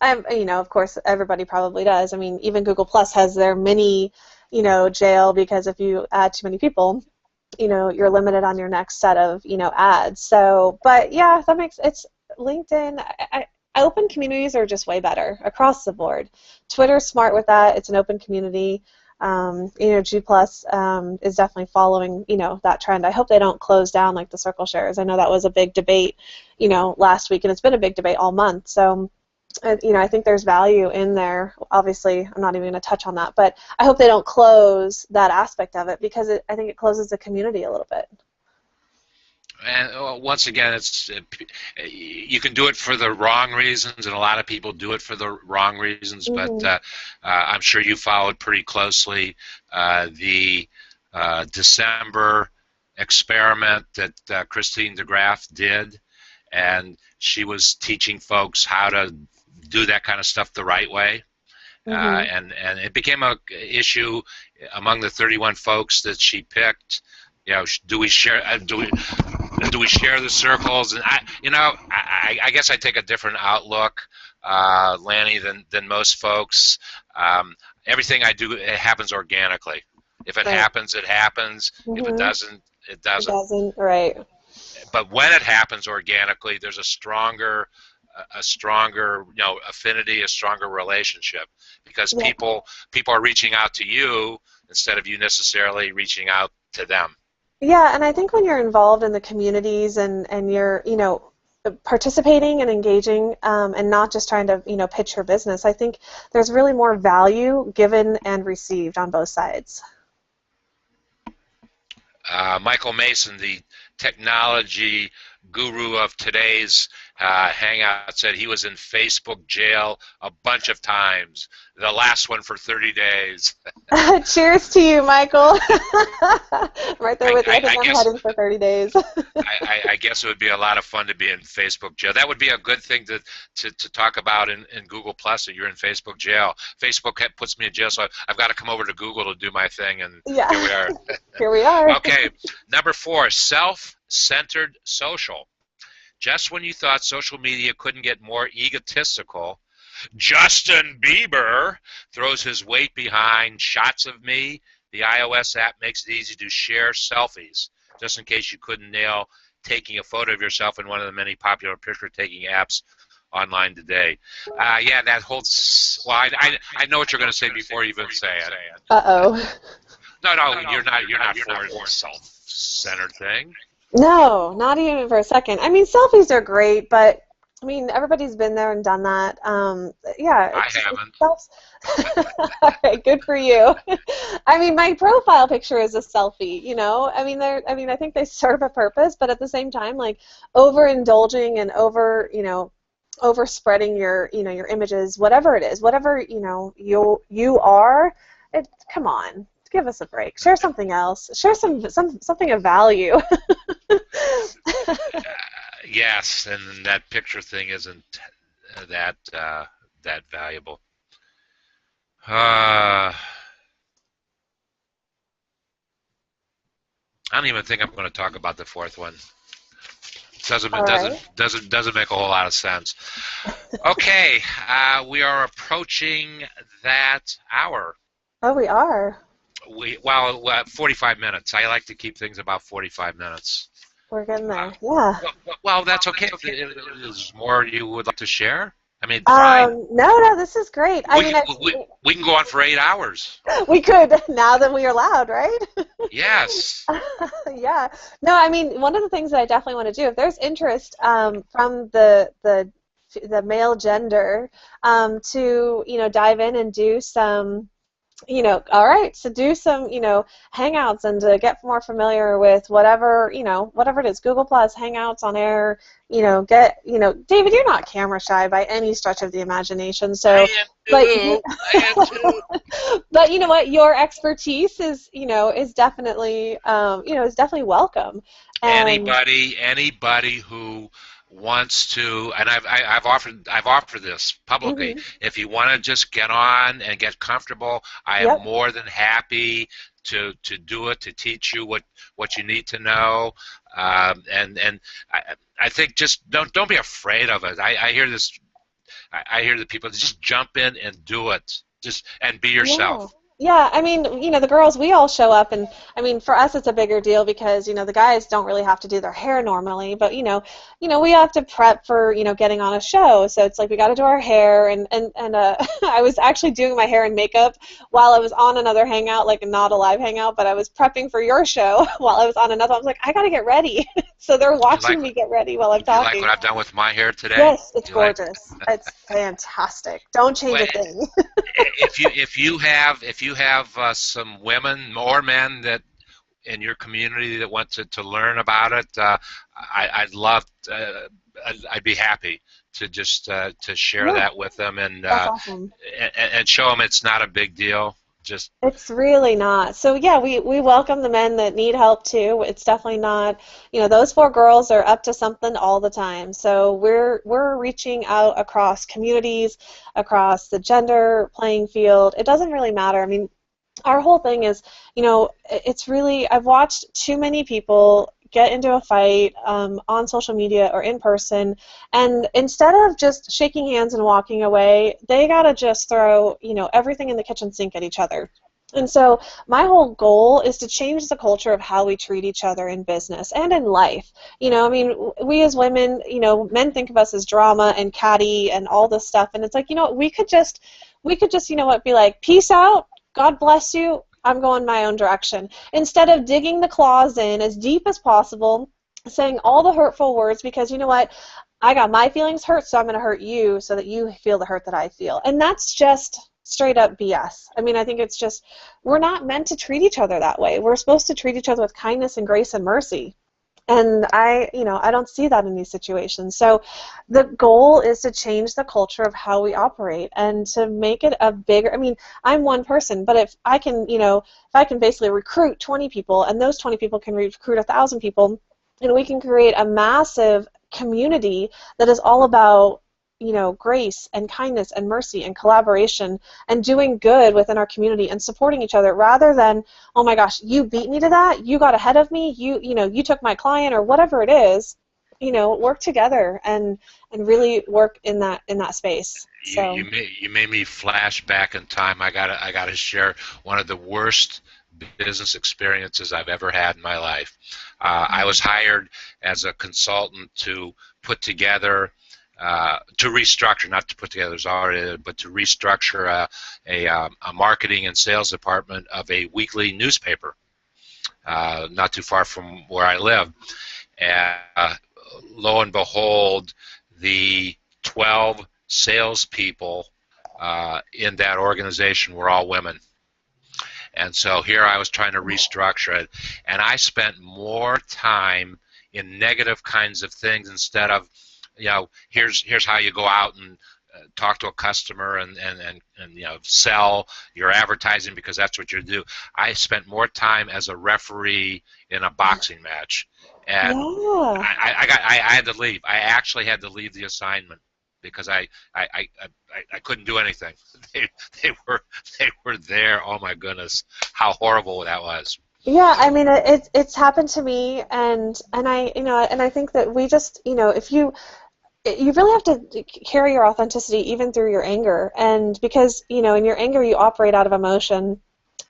Speaker 2: of course, everybody probably does. I mean, even Google Plus has their mini, jail, because if you add too many people, you're limited on your next set of, ads. So, but yeah, it's LinkedIn. Open communities are just way better across the board. Twitter's smart with that. It's an open community. G Plus is definitely following, that trend. I hope they don't close down like the circle shares. I know that was a big debate, last week, and it's been a big debate all month. So, I think there's value in there. Obviously, I'm not even going to touch on that, but I hope they don't close that aspect of it, because I think it closes the community a little bit.
Speaker 1: And once again, you can do it for the wrong reasons, and a lot of people do it for the wrong reasons.
Speaker 2: Mm-hmm.
Speaker 1: But I'm sure you followed pretty closely the December experiment that Christine DeGraff did, and she was teaching folks how to do that kind of stuff the right way.
Speaker 2: Mm-hmm.
Speaker 1: And it became a issue among the 31 folks that she picked. Do we share? Do we share the circles? And I guess I take a different outlook, Lany, than most folks. Everything I do, it happens organically. If it happens, it happens.
Speaker 2: Mm-hmm.
Speaker 1: If it doesn't, it doesn't.
Speaker 2: It doesn't, right.
Speaker 1: But when it happens organically, there's a stronger affinity, a stronger relationship, because people are reaching out to you instead of you necessarily reaching out to them.
Speaker 2: Yeah, and I think when you're involved in the communities and you're, participating and engaging, and not just trying to, pitch your business, I think there's really more value given and received on both sides.
Speaker 1: Michael Mason, the technology guru of today's Hangout, said he was in Facebook jail a bunch of times. The last one for 30 days.
Speaker 2: Cheers to you, Michael. Right there with you. I think I'm heading for 30 days.
Speaker 1: I guess it would be a lot of fun to be in Facebook jail. That would be a good thing to talk about in Google Plus, that you're in Facebook jail. Facebook puts me in jail, so I've got to come over to Google to do my thing, and
Speaker 2: yeah.
Speaker 1: Here we are.
Speaker 2: Here we are.
Speaker 1: Okay, number 4, self-centered social. Just when you thought social media couldn't get more egotistical, Justin Bieber throws his weight behind shots of me. The iOS app makes it easy to share selfies, just in case you couldn't nail taking a photo of yourself in one of the many popular picture-taking apps online today. Yeah, that holds. Well, I know what you're going to say before you even say it.
Speaker 2: Uh-oh.
Speaker 1: No, you're not for the self-centered thing.
Speaker 2: No, not even for a second. I mean, selfies are great, but I mean, everybody's been there and done that. Yeah.
Speaker 1: I haven't.
Speaker 2: All right, good for you. I mean, my profile picture is a selfie. I think they serve a purpose, but at the same time, like overindulging and overspreading your images, whatever it is, whatever you are. Come on. Give us a break. Share something else. Share something of value.
Speaker 1: Yes, and that picture thing isn't that valuable. I don't even think I'm going to talk about the fourth one. Doesn't make a whole lot of sense. Okay, we are approaching that hour.
Speaker 2: Oh, we are.
Speaker 1: 45 minutes. I like to keep things about 45 minutes.
Speaker 2: We're getting there. Yeah.
Speaker 1: Well, that's okay. Is more you would like to share? I mean, fine.
Speaker 2: No, this is great.
Speaker 1: We can go on for 8 hours.
Speaker 2: We could, now that we are loud, right?
Speaker 1: Yes.
Speaker 2: Yeah. No, I mean, one of the things that I definitely want to do, if there's interest from the male gender, to dive in and do some. All right, so do some, Hangouts, and to get more familiar with whatever it is, Google Plus, Hangouts on Air, David, you're not camera shy by any stretch of the imagination, so. but
Speaker 1: too. I am too.
Speaker 2: but you know what? Your expertise is, is definitely, is definitely welcome. And
Speaker 1: Anybody who wants to, and I've offered this publicly.
Speaker 2: mhm,
Speaker 1: If you want to just get on and get comfortable, I am
Speaker 2: yep,
Speaker 1: more than happy to do it, to teach you what you need to know. And I think just don't be afraid of it. I hear this. I hear the people just jump in and do it. Just and be
Speaker 2: yeah.
Speaker 1: yourself.
Speaker 2: Yeah, I mean, the girls, we all show up, and I mean, for us, it's a bigger deal because, the guys don't really have to do their hair normally, but we have to prep for, getting on a show. So it's like we got to do our hair, and I was actually doing my hair and makeup while I was on another hangout, like not a live hangout, but I was prepping for your show while I was on another. I was like, I got to get ready. So they're
Speaker 1: Do you like
Speaker 2: watching me get ready while I'm
Speaker 1: Do you like
Speaker 2: talking.
Speaker 1: what I've done with my hair today?
Speaker 2: Yes, it's
Speaker 1: Do you like?
Speaker 2: gorgeous. It's fantastic. Don't change
Speaker 1: Well,
Speaker 2: a thing.
Speaker 1: if you have some women or men that in your community that want to learn about it, I'd love. I'd be happy to just to share
Speaker 2: Yeah,
Speaker 1: that with them
Speaker 2: that's awesome.
Speaker 1: and show them it's not a big deal. Just
Speaker 2: It's really not. So yeah, we welcome the men that need help too. It's definitely not, those four girls are up to something all the time. So we're reaching out across communities, across the gender playing field. It doesn't really matter. I mean, our whole thing is, it's really, I've watched too many people get into a fight on social media or in person, and instead of just shaking hands and walking away, they gotta just throw, everything in the kitchen sink at each other. And so my whole goal is to change the culture of how we treat each other in business and in life. I mean, we as women, men think of us as drama and catty and all this stuff, and it's like, we could just, be like, peace out, God bless you, I'm going my own direction. Instead of digging the claws in as deep as possible, saying all the hurtful words, because you know what? I got my feelings hurt, so I'm going to hurt you so that you feel the hurt that I feel. And that's just straight up BS. I mean, I think it's just, we're not meant to treat each other that way. We're supposed to treat each other with kindness and grace and mercy. And I don't see that in these situations. So the goal is to change the culture of how we operate and to make it a bigger, I mean, I'm one person, but if I can, if I can basically recruit 20 people and those 20 people can recruit 1,000 people, and we can create a massive community that is all about, grace and kindness and mercy and collaboration and doing good within our community and supporting each other rather than, oh my gosh, you beat me to that, you got ahead of me, you took my client or whatever it is, work together and really work in that space. So
Speaker 1: you made me flash back in time. I gotta share one of the worst business experiences I've ever had in my life. I was hired as a consultant to put together, to restructure, not to put together, it's already, but to restructure a marketing and sales department of a weekly newspaper, not too far from where I live. And lo and behold, the 12 salespeople in that organization were all women. And so here I was trying to restructure it, and I spent more time in negative kinds of things instead of, here's how you go out and talk to a customer and sell your advertising, because that's what you do. I spent more time as a referee in a boxing match, and
Speaker 2: yeah.
Speaker 1: I had to leave. I actually had to leave the assignment because I couldn't do anything. They were there. Oh my goodness, how horrible that was.
Speaker 2: Yeah, I mean it's happened to me, and I think that we just, if you really have to carry your authenticity even through your anger, and because in your anger you operate out of emotion,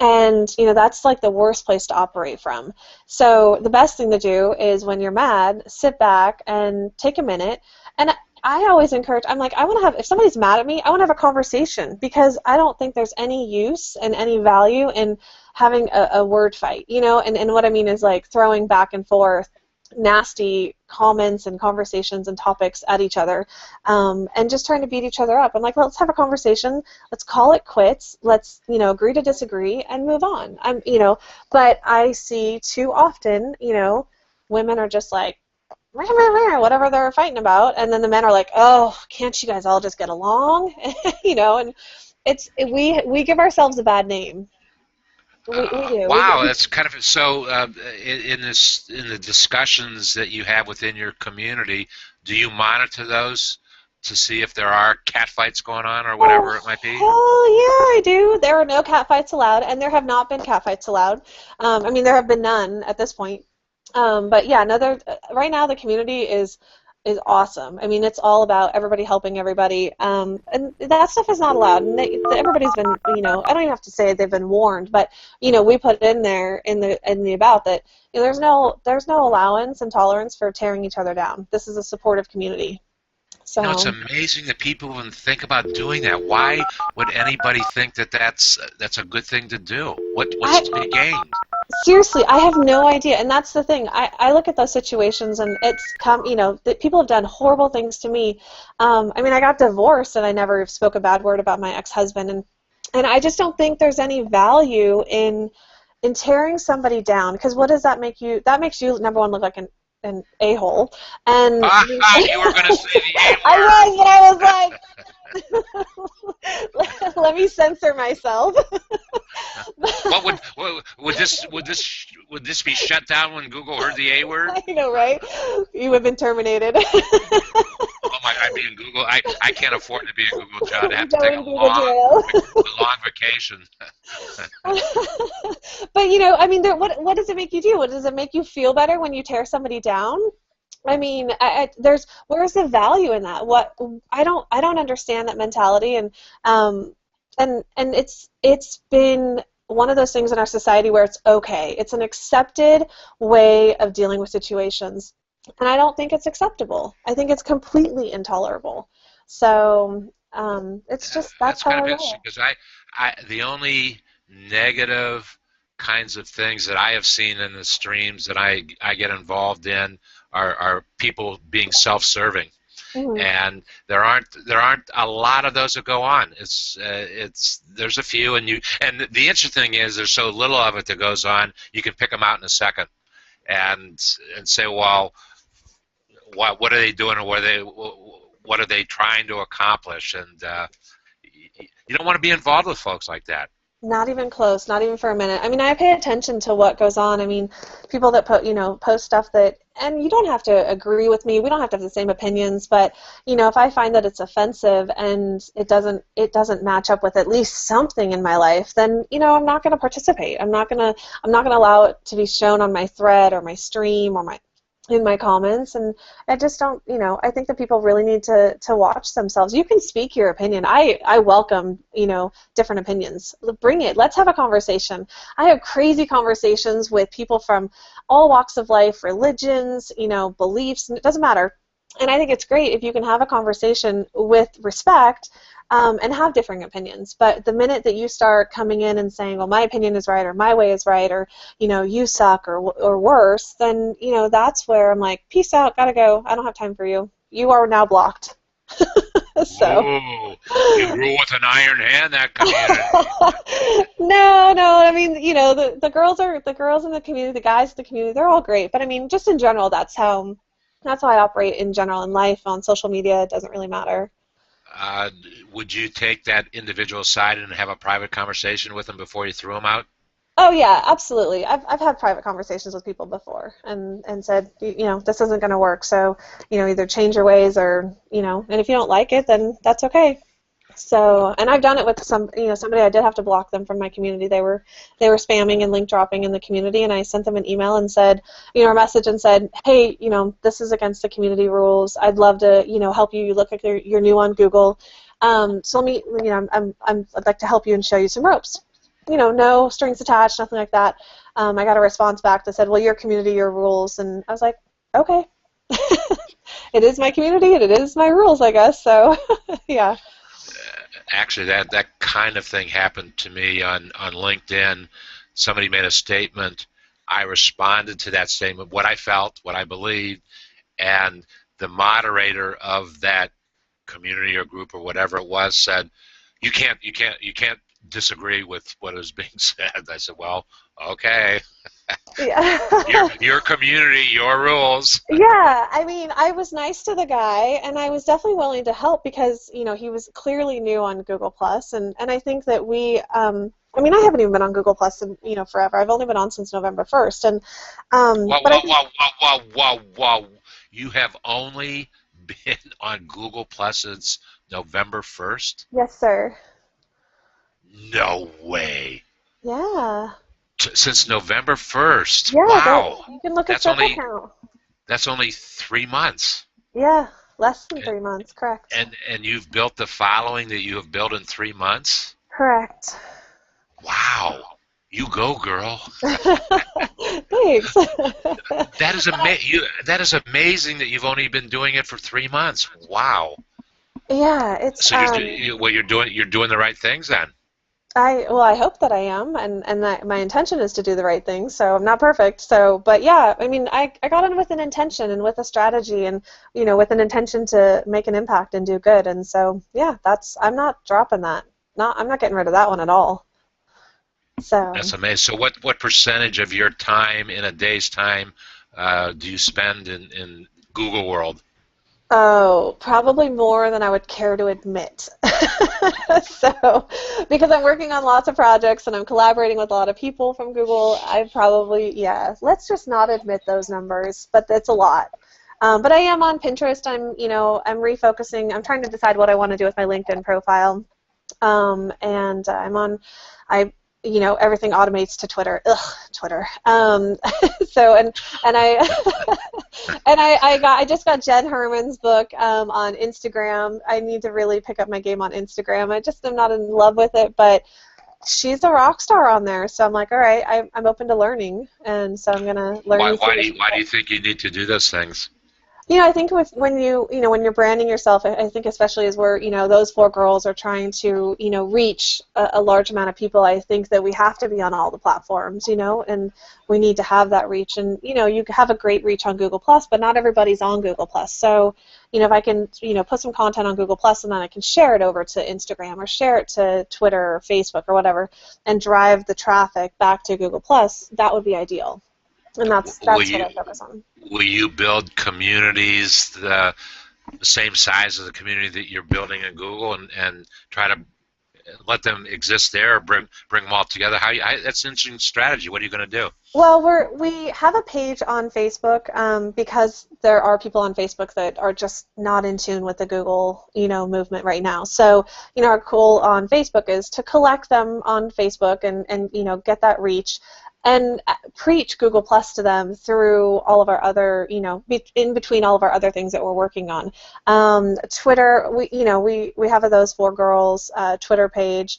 Speaker 2: and that's like the worst place to operate from. So the best thing to do is when you're mad, sit back and take a minute. And I always encourage, I'm like, if somebody's mad at me, I want to have a conversation, because I don't think there's any use and any value in having a word fight, and what I mean is like throwing back and forth nasty comments and conversations and topics at each other, and just trying to beat each other up. I'm like, well, let's have a conversation. Let's call it quits. Let's, agree to disagree and move on. But I see too often, women are just like, whatever they're fighting about, and then the men are like, oh, can't you guys all just get along? And we give ourselves a bad name. We do.
Speaker 1: Wow, that's kind of so. In the discussions that you have within your community, do you monitor those to see if there are cat fights going on or
Speaker 2: Oh,
Speaker 1: whatever it might be?
Speaker 2: hell yeah, I do. There are no cat fights allowed, and there have not been cat fights allowed. I mean, there have been none at this point. But yeah, no, right now the community is awesome. I mean, it's all about everybody helping everybody, and that stuff is not allowed. And everybody's been, I don't even have to say they've been warned, but we put in there in the about that there's no allowance and tolerance for tearing each other down. This is a supportive community.
Speaker 1: It's
Speaker 2: So.
Speaker 1: amazing that people even think about doing that. Why would anybody think that that's a good thing to do? What's
Speaker 2: I,
Speaker 1: to be gained?
Speaker 2: Seriously, I have no idea, and that's the thing. I look at those situations, and it's that people have done horrible things to me. I mean, I got divorced, and I never spoke a bad word about my ex-husband, and I just don't think there's any value in tearing somebody down, because what does that make you? That makes you, number one, look like an a-hole, and
Speaker 1: You were going to say the A
Speaker 2: I
Speaker 1: word.
Speaker 2: was, but I was like, let me censor myself.
Speaker 1: Would this be shut down when Google heard the A word?
Speaker 2: I know, right? You have been terminated.
Speaker 1: Oh my! I'd be in Google. I can't afford to be in Google, John. I have to take
Speaker 2: Going to jail.
Speaker 1: a long vacation.
Speaker 2: But I mean, what does it make you do? What does it make you feel better when you tear somebody down? I mean, where's the value in that? I don't understand that mentality, and it's been one of those things in our society where it's okay. It's an accepted way of dealing with situations, and I don't think it's acceptable. I think it's completely intolerable. So it's just that's
Speaker 1: That's
Speaker 2: how
Speaker 1: kind
Speaker 2: I
Speaker 1: of interesting
Speaker 2: roll.
Speaker 1: because the only negative kinds of things that I have seen in the streams that I get involved in are people being self-serving,
Speaker 2: Mhm.
Speaker 1: and there aren't a lot of those that go on. It's there's a few, and the interesting thing is there's so little of it that goes on. You can pick them out in a second and say, well, what are they doing, or what are they trying to accomplish, and you don't want to be involved with folks like that.
Speaker 2: Not even close, not even for a minute. I mean, I pay attention to what goes on. I mean, people that post stuff that, and you don't have to agree with me. We don't have to have the same opinions, but if I find that it's offensive and it doesn't match up with at least something in my life, then I'm not going to participate. I'm not going to allow it to be shown on my thread or my stream or in my comments, and I just don't, I think that people really need to watch themselves. You can speak your opinion. I welcome, different opinions. Bring it. Let's have a conversation. I have crazy conversations with people from all walks of life, religions, beliefs, and it doesn't matter. And I think it's great if you can have a conversation with respect, and have differing opinions. But the minute that you start coming in and saying, well, my opinion is right, or my way is right, or you suck, or worse, then that's where I'm like, peace out, gotta go. I don't have time for you. You are now blocked. So.
Speaker 1: Ooh, you rule with an iron hand, that community.
Speaker 2: No, no. I mean, the girls in the community, the guys in the community. They're all great. But I mean, just in general, that's how I operate in general in life. On social media, it doesn't really matter.
Speaker 1: Uh, would you take that individual aside and have a private conversation with them before you threw them out?
Speaker 2: Oh yeah, absolutely. I've had private conversations with people before, and said, this isn't going to work. So, either change your ways, or and if you don't like it, then that's okay. So, and I've done it with somebody. I did have to block them from my community. They were spamming and link dropping in the community, and I sent them an email and said, a message, and said, hey, this is against the community rules. I'd love to, help you. You look like you're new on Google. So let me, I'd like to help you and show you some ropes. No strings attached, nothing like that. I got a response back that said, well, your community, your rules, and I was like, okay. It is my community, and it is my rules, I guess. So, yeah.
Speaker 1: Actually, that kind of thing happened to me on LinkedIn. Somebody made a statement. I responded to that statement, what I felt, what I believed, and the moderator of that community or group or whatever it was said, you can't disagree with what is being said. I said, well, okay.
Speaker 2: Yeah.
Speaker 1: Your community, your rules.
Speaker 2: Yeah, I mean, I was nice to the guy, and I was definitely willing to help because, he was clearly new on Google Plus, and I think that I mean, I haven't even been on Google Plus in, forever. I've only been on since November 1st, and,
Speaker 1: Wow,
Speaker 2: but I
Speaker 1: wow,
Speaker 2: think,
Speaker 1: wow, wow, wow, wow, wow. You have only been on Google Plus since November 1st?
Speaker 2: yes, sir.
Speaker 1: No way.
Speaker 2: Yeah,
Speaker 1: Since November 1st.
Speaker 2: yeah,
Speaker 1: Wow.
Speaker 2: you can look at
Speaker 1: That's
Speaker 2: Circle
Speaker 1: only
Speaker 2: Count.
Speaker 1: that's only 3 months.
Speaker 2: Yeah, less than
Speaker 1: And
Speaker 2: 3 months, correct.
Speaker 1: and you've built the following that you have built in 3 months?
Speaker 2: Correct.
Speaker 1: Wow. You go, girl.
Speaker 2: Thanks.
Speaker 1: That is amazing that you've only been doing it for 3 months. Wow.
Speaker 2: Yeah, it's
Speaker 1: So you're doing the right things then.
Speaker 2: I hope that I am, and that my intention is to do the right thing. So I'm not perfect. So, but yeah, I mean, I got in with an intention and with a strategy, and with an intention to make an impact and do good. And so, yeah, I'm not dropping that. I'm not getting rid of that one at all. So.
Speaker 1: That's amazing. So what percentage of your time in a day's time do you spend in Google World?
Speaker 2: Oh, probably more than I would care to admit. So, because I'm working on lots of projects and I'm collaborating with a lot of people from Google, I probably, yeah, let's just not admit those numbers, but it's a lot. But I am on Pinterest. I'm refocusing. I'm trying to decide what I want to do with my LinkedIn profile. And I everything automates to Twitter. Ugh, Twitter. So and I and I just got Jen Herman's book on Instagram. I need to really pick up my game on Instagram. I just am not in love with it, but she's a rock star on there. So I'm like, all right, I'm open to learning, and so I'm gonna learn and see what she
Speaker 1: Why do you
Speaker 2: does.
Speaker 1: think you need to do those things?
Speaker 2: I think when you're branding yourself, I think especially as we're, those four girls are trying to, reach a large amount of people, I think that we have to be on all the platforms, and we need to have that reach. And, you have a great reach on Google Plus, but not everybody's on Google Plus. So, if I can, put some content on Google Plus and then I can share it over to Instagram or share it to Twitter or Facebook or whatever and drive the traffic back to Google Plus, that would be ideal. And
Speaker 1: Will
Speaker 2: that's what
Speaker 1: you
Speaker 2: I focus on.
Speaker 1: will you build communities the same size as the community that you're building in Google and try to let them exist there, or bring them all together? That's an interesting strategy. What are you going to do?
Speaker 2: Well, we have a page on Facebook because there are people on Facebook that are just not in tune with the Google, movement right now. So, our goal on Facebook is to collect them on Facebook and get that reach and preach Google Plus to them through all of our other, in between all of our other things that we're working on. Twitter, we have those four girls Twitter page.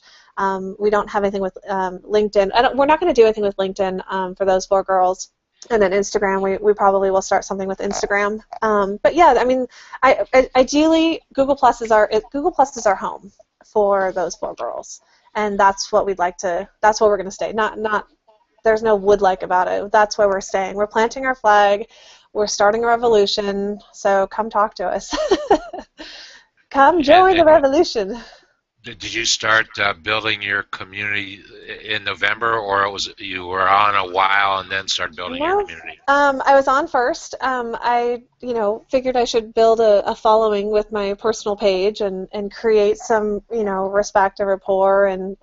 Speaker 2: We don't have anything with LinkedIn. We're not going to do anything with LinkedIn for those four girls. And then Instagram, we probably will start something with Instagram. But yeah, I mean, ideally, Google Plus is our home for those four girls, and that's what we'd like to. That's where we're going to stay. Not. There's no would like about it. That's where we're staying. We're planting our flag. We're starting a revolution. So come talk to us. Come join the
Speaker 1: And
Speaker 2: revolution.
Speaker 1: did you start building your community in November, or you were on a while and then started building your
Speaker 2: No,
Speaker 1: community?
Speaker 2: I was on first. I, figured I should build a following with my personal page and create some, respect and rapport and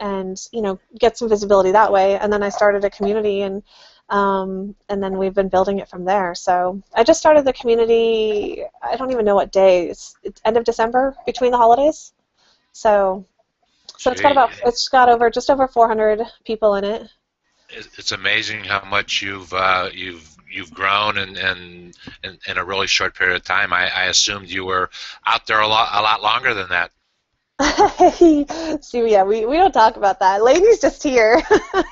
Speaker 2: get some visibility that way. And then I started a community and then we've been building it from there. So I just started the community, I don't even know what day. It's end of December between the holidays. So
Speaker 1: Gee,
Speaker 2: it's got just over 400 people in it.
Speaker 1: it's amazing how much you've grown in a really short period of time. I assumed you were out there a lot longer than that.
Speaker 2: See, yeah, we don't talk about that. Lady's just here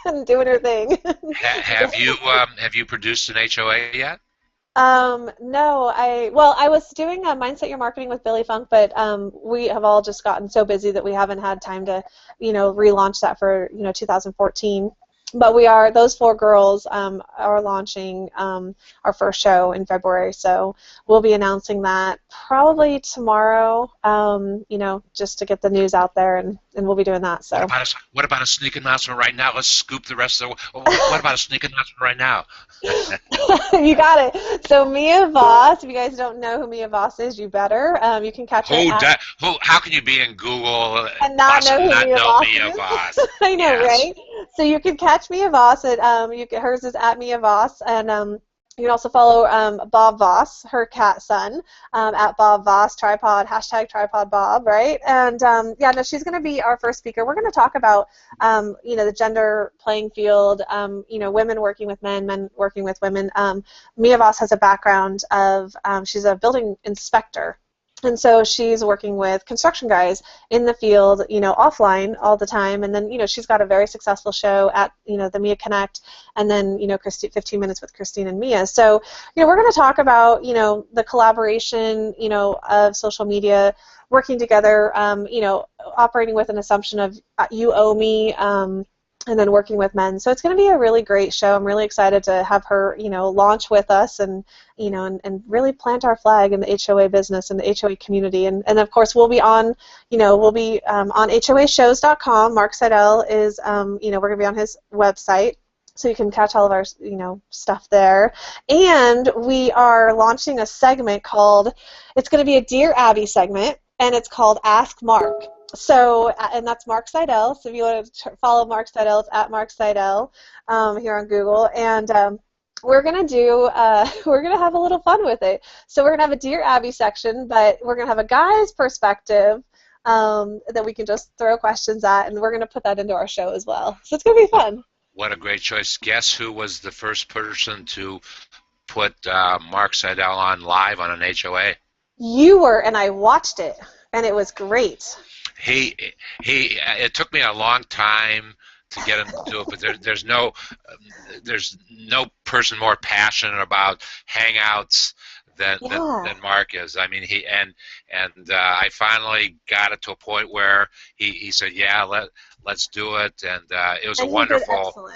Speaker 2: and doing her thing.
Speaker 1: Have you produced an HOA yet?
Speaker 2: No, I was doing a Mindset Your Marketing with Billy Funk, but we have all just gotten so busy that we haven't had time to, relaunch that for, 2014. But those four girls are launching our first show in February, so we'll be announcing that probably tomorrow, just to get the news out there and we'll be doing that. So
Speaker 1: What about a sneak announcement right now? Let's scoop the rest of the. What about a sneak announcement right now?
Speaker 2: you got it. So Mia Voss, if you guys don't know who Mia Voss is, you better. You can catch her at
Speaker 1: How can you be in Google
Speaker 2: and not
Speaker 1: Voss
Speaker 2: know
Speaker 1: and
Speaker 2: who
Speaker 1: not
Speaker 2: Mia
Speaker 1: know
Speaker 2: Voss
Speaker 1: Mia
Speaker 2: is.
Speaker 1: Voss?
Speaker 2: I know,
Speaker 1: Yes.
Speaker 2: right? So you can catch Mia Voss at hers is at Mia Voss, and you can also follow Bob Voss, her cat son, at Bob Voss Tripod #Tripod Bob, right? And yeah, no, she's going to be our first speaker. We're going to talk about the gender playing field, women working with men, men working with women. Mia Voss has a background of she's a building inspector. And so she's working with construction guys in the field, offline all the time. And then, she's got a very successful show at, the Mia Connect, and then, 15 Minutes with Christine and Mia. So, we're going to talk about, the collaboration, of social media, working together, operating with an assumption of you owe me, and then working with men. So it's going to be a really great show. I'm really excited to have her, launch with us and, and really plant our flag in the HOA business and the HOA community. And of course, we'll be on, on HOAshows.com. Mark Seidel is, we're going to be on his website. So you can catch all of our, stuff there. And we are launching a segment called, it's going to be a Dear Abby segment, and it's called Ask Mark. So, and that's Mark Seidel. So if you want to follow Mark Seidel, it's at Mark Seidel here on Google. And we're gonna we're gonna have a little fun with it. So we're gonna have a Dear Abby section, but we're gonna have a guy's perspective that we can just throw questions at, and we're gonna put that into our show as well. So it's gonna be fun.
Speaker 1: What a great choice. Guess who was the first person to put Mark Seidel on live on an HOA?
Speaker 2: You were, and I watched it, and it was great.
Speaker 1: It took me a long time to get him to do it, but there's no person more passionate about Hangouts than Mark is. I mean, I finally got it to a point where he said, yeah, let's do it, and it was a wonderful.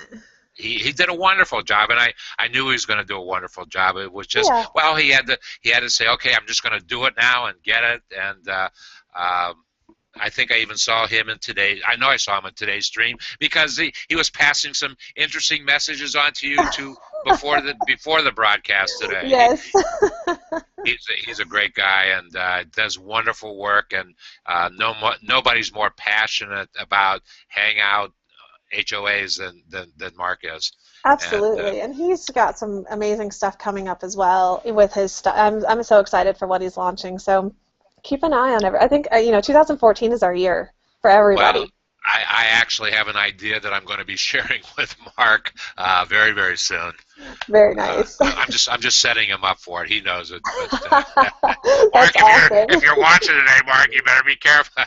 Speaker 1: He did a wonderful job, and I knew he was going to do a wonderful job. It was just he had to say, okay, I'm just going to do it now and get it, and I think I even saw him in today. I know I saw him in today's stream because he was passing some interesting messages on to you too before the broadcast today.
Speaker 2: Yes.
Speaker 1: He's a great guy and does wonderful work, and nobody's more passionate about Hangout HOAs than Mark is.
Speaker 2: Absolutely, and he's got some amazing stuff coming up as well with his stuff. I'm so excited for what he's launching. So keep an eye on it. I think 2014 is our year for everybody.
Speaker 1: Well, I actually have an idea that I'm going to be sharing with Mark very, very soon.
Speaker 2: Very nice.
Speaker 1: I'm just setting him up for it. He knows it. But,
Speaker 2: Mark,
Speaker 1: awesome. if you're watching today, Mark, you better be careful.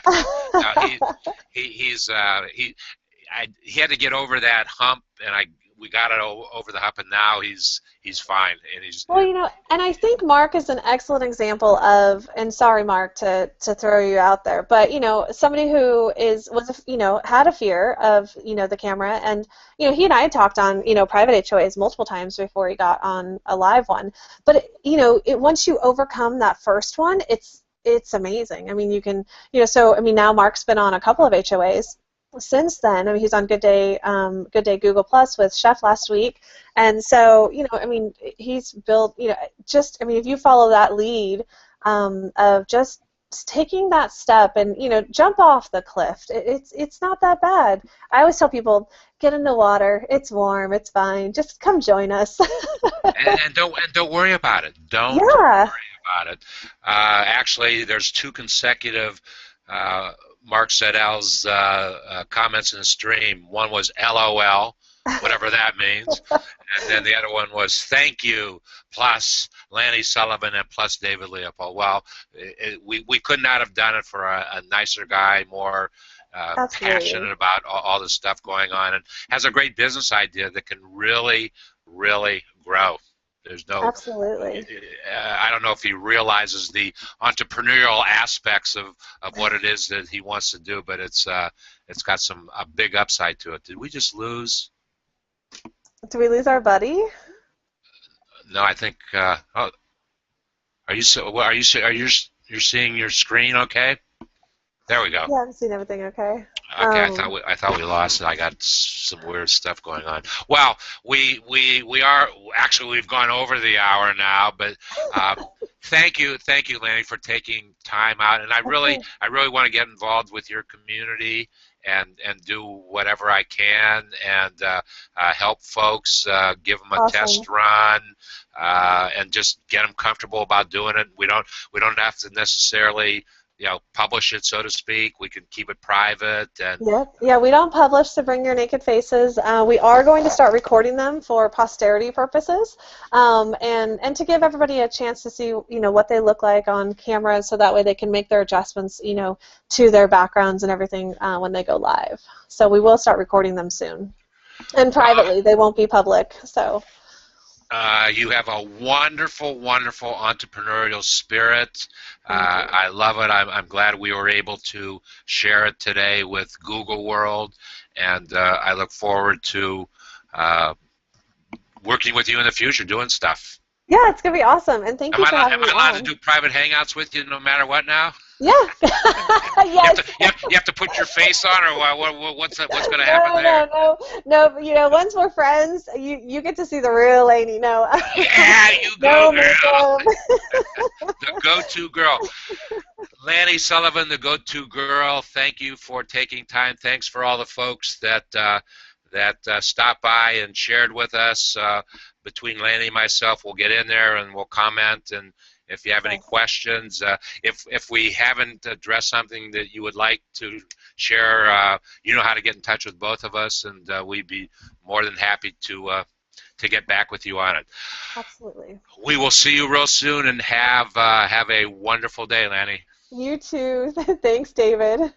Speaker 1: He had to get over that hump, and we got it over the hump, and now he's fine, and he's.
Speaker 2: Well, and I think Mark is an excellent example of, and sorry, Mark, to throw you out there, but somebody who had a fear of the camera, and he and I had talked on private HOAs multiple times before he got on a live one, but once you overcome that first one, it's amazing. I mean, you can now Mark's been on a couple of HOAs. Since then, I mean, he's on Good Day Google Plus with Chef last week, and so he's built if you follow that lead of just taking that step and jump off the cliff, it's not that bad. I always tell people, get in the water, it's warm, it's fine, just come join us.
Speaker 1: and don't worry about it. Don't worry about it. Actually, there's 2 consecutive. Mark Seidel's comments in the stream. One was LOL, whatever that means, and then the other one was thank you, plus Lany Sullivan and plus David Leopold. Well, we could not have done it for a nicer guy, more passionate about all this stuff going on, and has a great business idea that can really, really grow. There's no.
Speaker 2: Absolutely.
Speaker 1: I don't know if he realizes the entrepreneurial aspects of what it is that he wants to do, but it's got a big upside to it. Did we just lose?
Speaker 2: Did we lose our buddy?
Speaker 1: No, I think. Are you seeing your screen? Okay. There we go.
Speaker 2: Yeah, I'm seeing everything okay.
Speaker 1: Okay,
Speaker 2: Um,
Speaker 1: I thought we lost it. I got some weird stuff going on. Well, we are actually we've gone over the hour now, but thank you, Lanny, for taking time out. And
Speaker 2: okay,
Speaker 1: I really want to get involved with your community and do whatever I can and help folks, give them a
Speaker 2: awesome.
Speaker 1: test run, and just get them comfortable about doing it. We don't have to necessarily publish it, so to speak. We can keep it private, and
Speaker 2: Yep. Yeah, we don't publish to Bring Your Naked Faces. We are going to start recording them for posterity purposes, and to give everybody a chance to see, what they look like on camera, so that way they can make their adjustments, to their backgrounds and everything when they go live. So we will start recording them soon, and
Speaker 1: well,
Speaker 2: privately. They won't be public. So.
Speaker 1: you have a wonderful, wonderful entrepreneurial spirit.
Speaker 2: Thank you.
Speaker 1: I love it. I'm glad we were able to share it today with Google World, and I look forward to uh, working with you in the future, doing stuff.
Speaker 2: Yeah, it's gonna be awesome, and thank you for
Speaker 1: Am
Speaker 2: having me
Speaker 1: I allowed to
Speaker 2: on.
Speaker 1: do private hangouts with you no matter what now?
Speaker 2: Yeah. Yes.
Speaker 1: You have to put your face on, or what's going to happen
Speaker 2: No,
Speaker 1: there?
Speaker 2: no, no, no. Once we're friends, you get to see the real Lany. No,
Speaker 1: Yeah, you go,
Speaker 2: no
Speaker 1: girl.
Speaker 2: makeup.
Speaker 1: The go-to girl. Lany Sullivan, the go-to girl. Thank you for taking time. Thanks for all the folks that stopped by and shared with us. Between Lany and myself, we'll get in there and we'll comment. And if you have any
Speaker 2: Awesome.
Speaker 1: questions, if we haven't addressed something that you would like to share, you know how to get in touch with both of us, and we'd be more than happy to get back with you on it.
Speaker 2: Absolutely.
Speaker 1: We will see you real soon, and have a wonderful day, Lany.
Speaker 2: You too. Thanks, David.